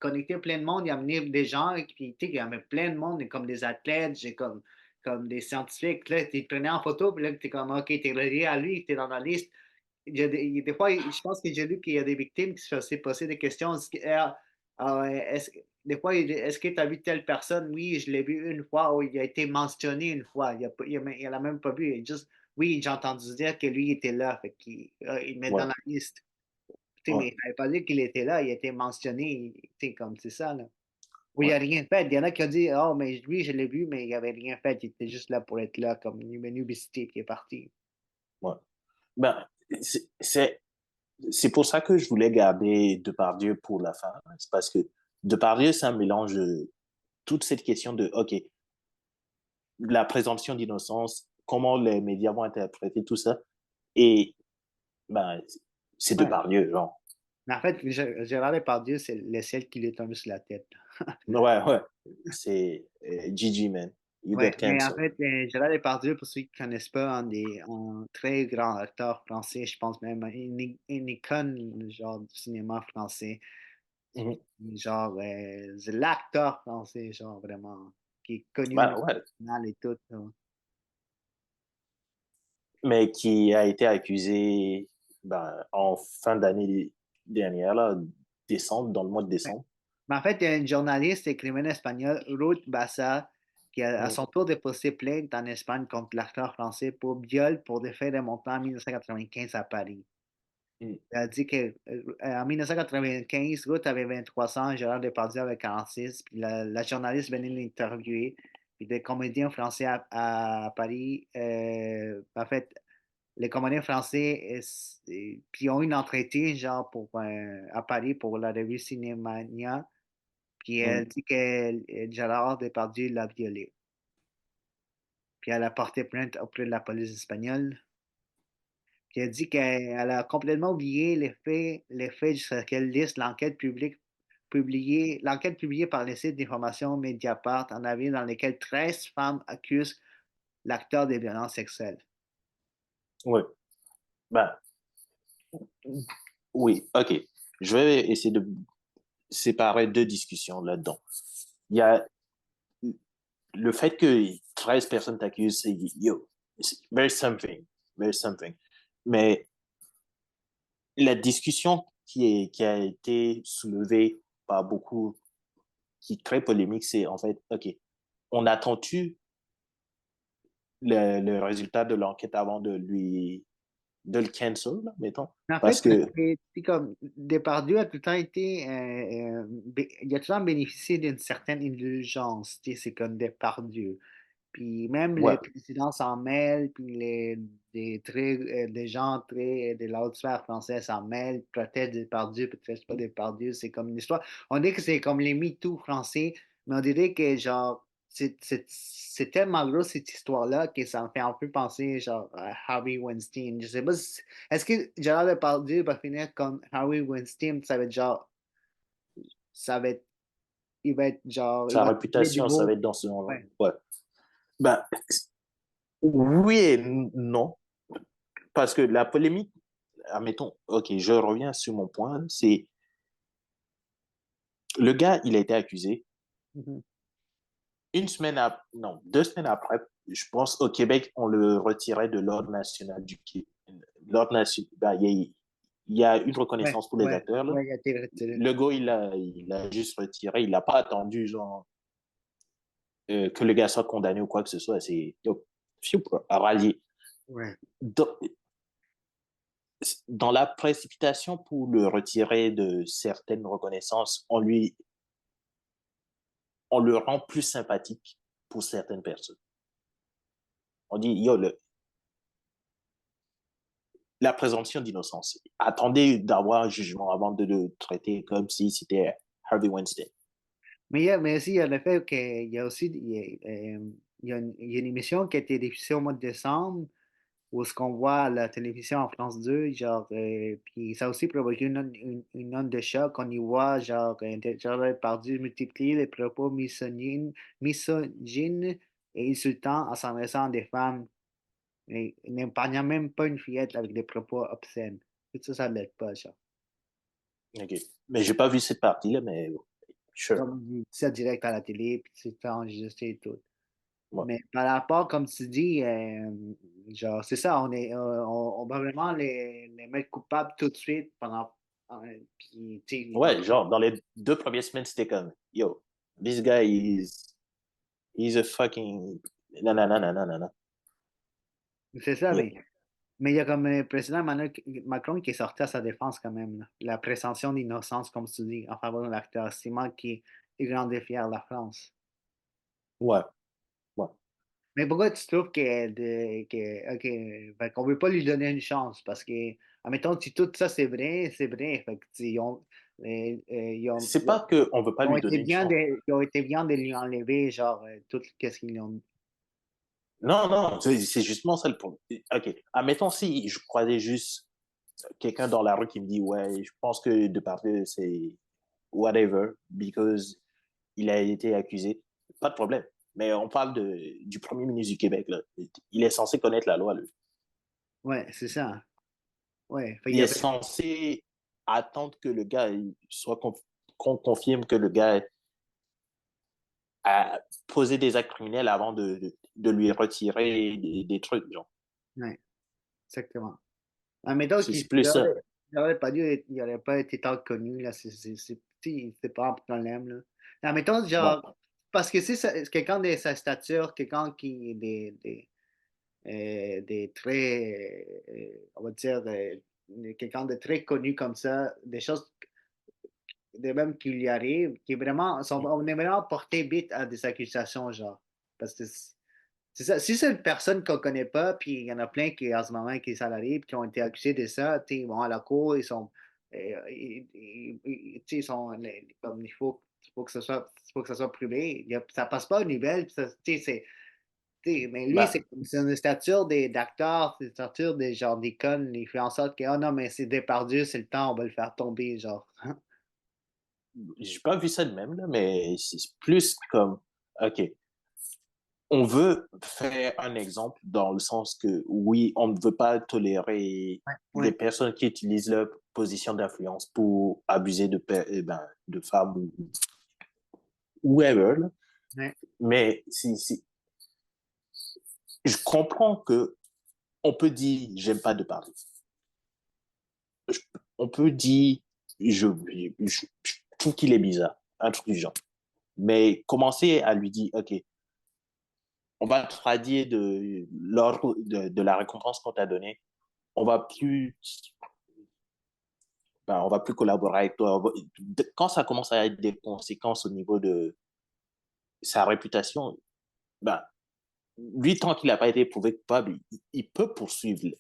connectait plein de monde, il amenait des gens, qui, tu sais, il y avait plein de monde, comme des athlètes, comme des scientifiques. Là, tu te prenais en photo, puis là, tu es comme, OK, tu es relié à lui, tu es dans la liste. Des fois, je pense que j'ai lu qu'il y a des victimes qui se faisaient poser des questions. Des fois, est-ce que tu as vu telle personne? Oui, je l'ai vu une fois, ou il a été mentionné une fois. Il a même pas vu. Oui, j'ai entendu dire que lui était là. Fait qu'il il met dans ouais, la liste. Tu sais, ouais, mais il ne fallait pas dire qu'il était là, il a été mentionné. Tu sais, comme c'est ça, là. Oui, il ouais, n'a rien fait. Il y en a qui ont dit, oh, mais lui, je l'ai vu, mais il n'avait rien fait. Il était juste là pour être là, comme une menu visiter, puis il est parti. ouais. Ben, c'est pour ça que je voulais garder Depardieu pour la fin. C'est parce que Depardieu, c'est un mélange de toute cette question de, OK, la présomption d'innocence, comment les médias vont interpréter tout ça. Et ben, c'est Ouais. Depardieu, genre. Mais en fait, Gérard Depardieu, c'est le ciel qui lui est tombé sur la tête. Ouais, ouais. C'est GG, man. You Ouais, got mais en canceled. fait, Gérard Depardieu, pour ceux qui ne connaissent pas, un très grand acteur français, je pense même une icône genre du cinéma français, Mhm. genre c'est l'acteur français, genre vraiment, qui est connu au Ben, niveau ouais. national et tout, là. Mais qui a été accusé ben, en fin d'année dernière, là, décembre, dans le mois de Ouais. décembre. Mais en fait, il y a une journaliste et écrivaine espagnole, Ruth Bassa, qui a à Mhm. son tour déposé plainte en Espagne contre l'acteur français pour viol pour des faits remontant en 1995 à Paris. Mhm. Elle a dit qu'en 1995, Ruth avait 23 ans, Gérard Depardieu avait 46, puis la journaliste venait l'interviewer. Puis des comédiens français à Paris, en fait, les comédiens français, puis ont eu une entretien, genre, à Paris pour la revue Cinémania, puis elle Mhm. dit que Gérard Depardieu l'a violée. Puis elle a porté plainte auprès de la police espagnole. Puis elle dit qu'elle a complètement oublié les faits sur lesquels liste l'enquête publiée par le site d'information Mediapart en avril dans lequel 13 femmes accusent l'acteur de violences sexuelles. Ouais. Ben, oui, OK. Je vais essayer de séparer deux discussions là-dedans. Il y a le fait que 13 personnes t'accusent, c'est yo, there's something, there's something. Mais la discussion qui a été soulevée par beaucoup, qui est très polémique, c'est en fait, OK, on attend-tu le résultat de l'enquête avant de le cancel, là, mettons? En fait, Parce que, c'est comme Depardieu a tout le temps été, il a tout le temps bénéficié d'une certaine indulgence, tu sais, c'est comme Depardieu. Puis même ouais, les présidents s'en mêlent, puis des gens très de la haute sphère française s'en mêlent, peut-être Depardieu, peut-être pas Depardieu, c'est comme une histoire. On dit que c'est comme les MeToo français, mais on dirait que genre, c'est tellement gros cette histoire-là que ça me fait un peu penser genre à Harvey Weinstein. Je sais pas est-ce que Gérard Depardieu va finir comme Harvey Weinstein, ça va être genre ça va être il va être genre il Sa va parler du réputation, ça va mot. être dans ce genre-là. Ouais. Ouais. Ben, oui et non. Parce que la polémique, admettons, ok, je reviens sur mon point, c'est le gars, il a été accusé. Mhm. Une semaine après, non, 2 semaines après, je pense au Québec, on le retirait de l'ordre national du Québec. L'ordre national, ben, il y a une Ouais, reconnaissance pour les ouais, acteurs. Là. ouais, il a été retiré. Le gars, il a juste retiré. Il n'a pas attendu genre, que le gars soit condamné ou quoi que ce soit. C'est rallié. Ouais. Dans, dans la précipitation pour le retirer de certaines reconnaissances, on le rend plus sympathique pour certaines personnes. On dit, yo, la présomption d'innocence. Attendez d'avoir un jugement avant de le traiter comme si c'était Harvey Weinstein. Mais aussi, il y a le fait qu'il y a aussi il y a une émission qui a été diffusée au mois de décembre où ce qu'on voit à la télévision en France 2 genre, puis ça a aussi provoqué une onde de choc. On y voit, genre, Gérard Depardieu multiplier les propos misogynes et insultants en s'adressant à des femmes, et n'épargnant même pas une fillette avec des propos obscènes. Tout ça, ça l'aide pas, genre. OK. Mais j'ai pas vu cette partie-là, mais sure. Comme il dit ça direct à la télé, puis c'est fait enregistrer et tout. Ouais. Mais par rapport, comme tu dis, genre, c'est ça, on va vraiment les mettre coupables tout de suite pendant. Puis, tu sais, Ouais, genre, dans les 2 premières semaines, c'était comme, yo, this guy he's a fucking, nanana, nanana. c'est ça, Yeah. mais il y a comme président Macron qui est sorti à sa défense quand même, là. La présomption d'innocence, comme tu dis, en faveur de l'acteur, estimant qu'il rendait fier la France. Ouais, ouais. Mais pourquoi tu trouves OK, fait qu'on veut pas lui donner une chance? Parce que, admettons, si tout ça c'est vrai. Fait que, tu sais, C'est pas que on veut pas ils ont lui été donner une bien chance. ils ont été bien de lui enlever, genre, tout ce qu'ils ont. Non, non, c'est justement ça le problème. OK. Admettons si je croisais juste quelqu'un dans la rue qui me dit, ouais, je pense que Depardieu, c'est whatever, because il a été accusé. Pas de problème. Mais on parle du premier ministre du Québec, là. Il est censé connaître la loi, lui. Ouais, c'est ça. Ouais, fait, il Il y est avait. censé attendre que le gars soit qu'on confirme que le gars a posé des actes criminels avant de lui retirer des trucs, genre. Ouais, exactement. Admettons qu'il C'est plus ça. il aurait pas dû il aurait pas été tant connu, là, tu sais, c'est pas un problème, là. Admettons, Ouais. genre, parce que c'est quelqu'un de sa stature, quelqu'un qui des très, on va dire, quelqu'un de très connu comme ça, des choses de même qui lui arrivent, qui est vraiment, on est vraiment porté vite à des accusations, genre. Parce que c'est ça. Si c'est une personne qu'on connaît pas, puis il y en a plein qui, en ce moment, qui ça arrive, qui ont été accusés de ça, tu sais, ils vont à la cour, ils sont, tu sais, ils sont, comme faut que ça soit privé. Ça passe pas au niveau, tu sais, mais lui, Ben, c'est une stature d'acteur, c'est une stature des genre d'icône, il fait en sorte que, oh non, mais c'est Depardieu, c'est le temps, on va le faire tomber, genre. j'ai pas vu ça de même, là, mais c'est plus comme, OK, on veut faire un exemple dans le sens que, oui, on ne veut pas tolérer des Ouais, personnes qui utilisent leur position d'influence pour abuser de femmes ou whoever, là. ouais, Mais je comprends que on peut dire, j'aime pas de parler. Je- on peut dire, je trouve qu'il est bizarre, un truc du genre. Mais commencer à lui dire, OK, on va te radier de la récompense qu'on t'a donnée. On va plus, on va plus collaborer avec toi. Quand ça commence à être des conséquences au niveau de sa réputation, ben, lui, tant qu'il n'a pas été prouvé coupable, il peut poursuivre.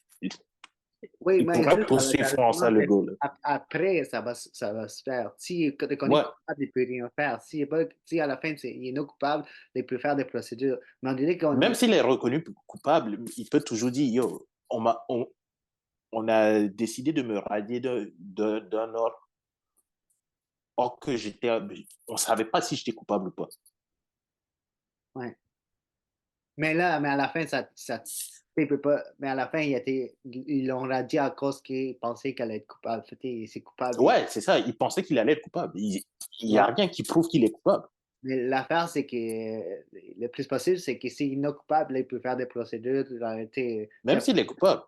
Oui, Il mais pourrait ça poursuivre va François sûrement fait Legault. Là. après, ça va se faire. S'il est reconnu Ouais. coupable, il ne peut rien faire. S'il est pas, si à la fin, il est non coupable, il peut faire des procédures. Mais on dirait qu'on Même est. s'il est reconnu coupable, il peut toujours dire, yo, on a décidé de me radier d'un ordre, or que on ne savait pas si j'étais coupable ou pas. Ouais. Mais là, mais à la fin, il peut pas. Mais à la fin, ils l'ont radié à cause qu'ils pensaient qu'elle allait être coupable. C'est coupable. Ouais, c'est ça. Il pensait qu'il allait être coupable. Il n'y a Ouais. rien qui prouve qu'il est coupable. Mais l'affaire, c'est que le plus possible, c'est que s'il est non coupable, là, il peut faire des procédures, Même s'il est coupable.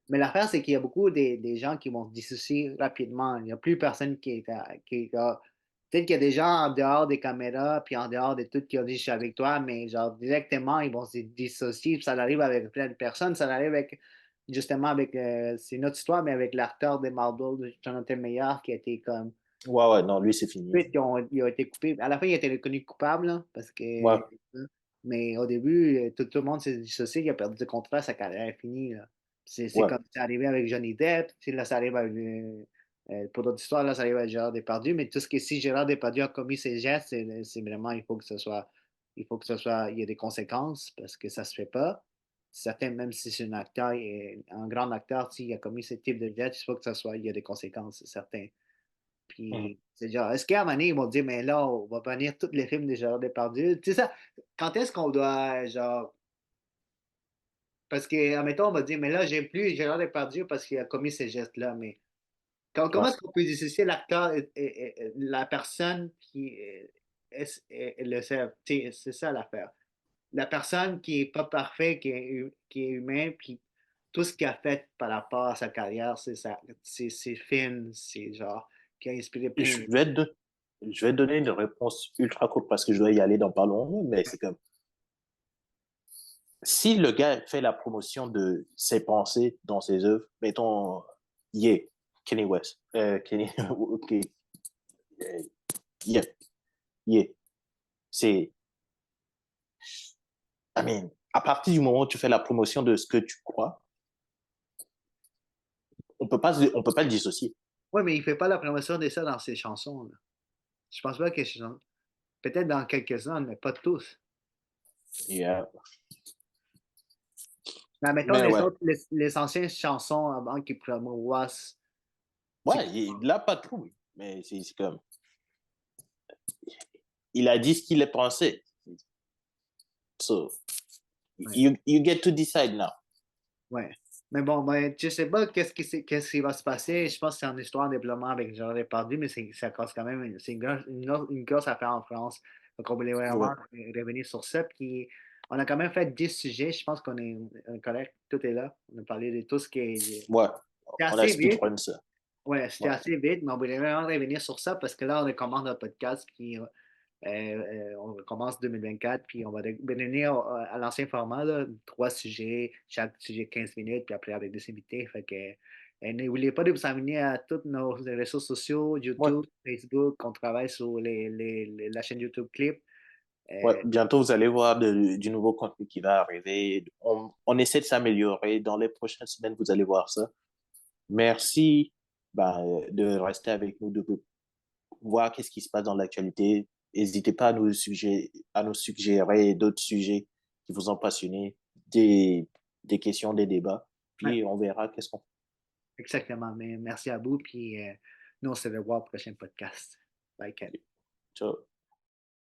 mais l'affaire, c'est qu'il y a beaucoup des gens qui vont se dissocier rapidement. Il n'y a plus personne peut-être qu'il y a des gens en dehors des caméras, puis en dehors de tout qui ont dit je suis avec toi, mais genre directement, ils vont se dissocier. Puis ça arrive avec plein de personnes. Ça arrive avec, justement, avec, c'est une autre histoire, mais avec l'acteur de Marvel, Jonathan Meyer, qui a été comme Ouais, ouais, non, lui, c'est fini. ils ont été coupés. À la fin, il a été reconnu coupable, là, parce que. Ouais, Mais au début, tout le monde s'est dissocié, il a perdu le contrat, sa carrière est finie, là. C'est ouais. comme c'est arrivé avec Johnny Depp, là, ça arrive avec. Pour d'autres histoires, là, ça arrive avec Gérard Depardieu, mais tout ce que si Gérard Depardieu a commis ses gestes, c'est vraiment, il faut que ce soit. Il faut que ce soit. Il y a des conséquences parce que ça se fait pas. Certains, même si c'est un acteur, un grand acteur, s'il a commis ce type de gestes, il faut que ce soit. Il y a des conséquences, c'est certain. Mhm. Puis, c'est genre, est-ce qu'à un moment donné, ils vont dire, mais là, on va bannir tous les films de Gérard Depardieu? Tu sais ça, quand est-ce qu'on doit, genre, parce que, admettons, on va dire, mais là, j'aime plus Gérard Depardieu parce qu'il a commis ces gestes-là, mais comment Ouais. est-ce qu'on peut dissocier l'acteur et la personne qui est le cerveau? Tu sais, c'est ça l'affaire. La personne qui est pas parfaite, qui est humain, puis tout ce qu'il a fait par rapport à sa carrière, c'est ses films, c'est genre, qui a inspiré plein Je de. vais, te, je vais te donner une réponse ultra courte parce que je dois y aller dans pas longtemps, mais c'est comme si le gars fait la promotion de ses pensées dans ses œuvres, mettons, yeah, Kenny West, Kenny, ok, yeah, yeah, c'est, I mean, à partir du moment où tu fais la promotion de ce que tu crois, on peut pas le dissocier. Oui, mais il fait pas la promotion de ça dans ses chansons, là. Je pense pas que peut-être dans quelques-uns, mais pas tous. Yeah. Mais mettons Mais ouais, les anciennes chansons avant qu'ils promouvoient. C'est ouais, il a pas trop, mais c'est comme, il a dit ce qu'il a pensé. So, ouais, you get to decide now. ouais. Mais bon, ben, je sais pas qu'est-ce qui va se passer. Je pense que c'est une histoire de développement avec Gérard Depardieu, mais ça cause quand même, c'est une grosse affaire en France. Donc, on voulait Ouais, vraiment revenir sur ça. Puis, on a quand même fait 10 sujets. Je pense qu'on est correct. Tout est là. On a parlé de tout ce qui est. ouais, C'est on a assez vite. speedrun ça. Ouais, c'était Ouais, assez vite, mais on voulait vraiment revenir sur ça parce que là, on recommence notre podcast, puis on recommence 2024, puis on va revenir à l'ancien format, là, 3 sujets, chaque sujet 15 minutes, puis après avec des invités. Fait que n'oubliez pas de vous abonner à tous nos réseaux sociaux, ouais, YouTube, Facebook, on travaille sur la chaîne YouTube Clip. ouais. Euh, Bientôt, vous allez voir du nouveau contenu qui va arriver. On essaie de s'améliorer. Dans les prochaines semaines, vous allez voir ça. Merci ben, de rester avec nous, de voir qu'est-ce qui se passe dans l'actualité. N'hésitez pas à nous suggérer d'autres sujets qui vous ont passionné, des questions, des débats. ouais, Puis on verra qu'est-ce qu'on exactement. Mais merci à vous, puis nous, on se revoit au prochain podcast. Bye, Ken. fait. Ciao.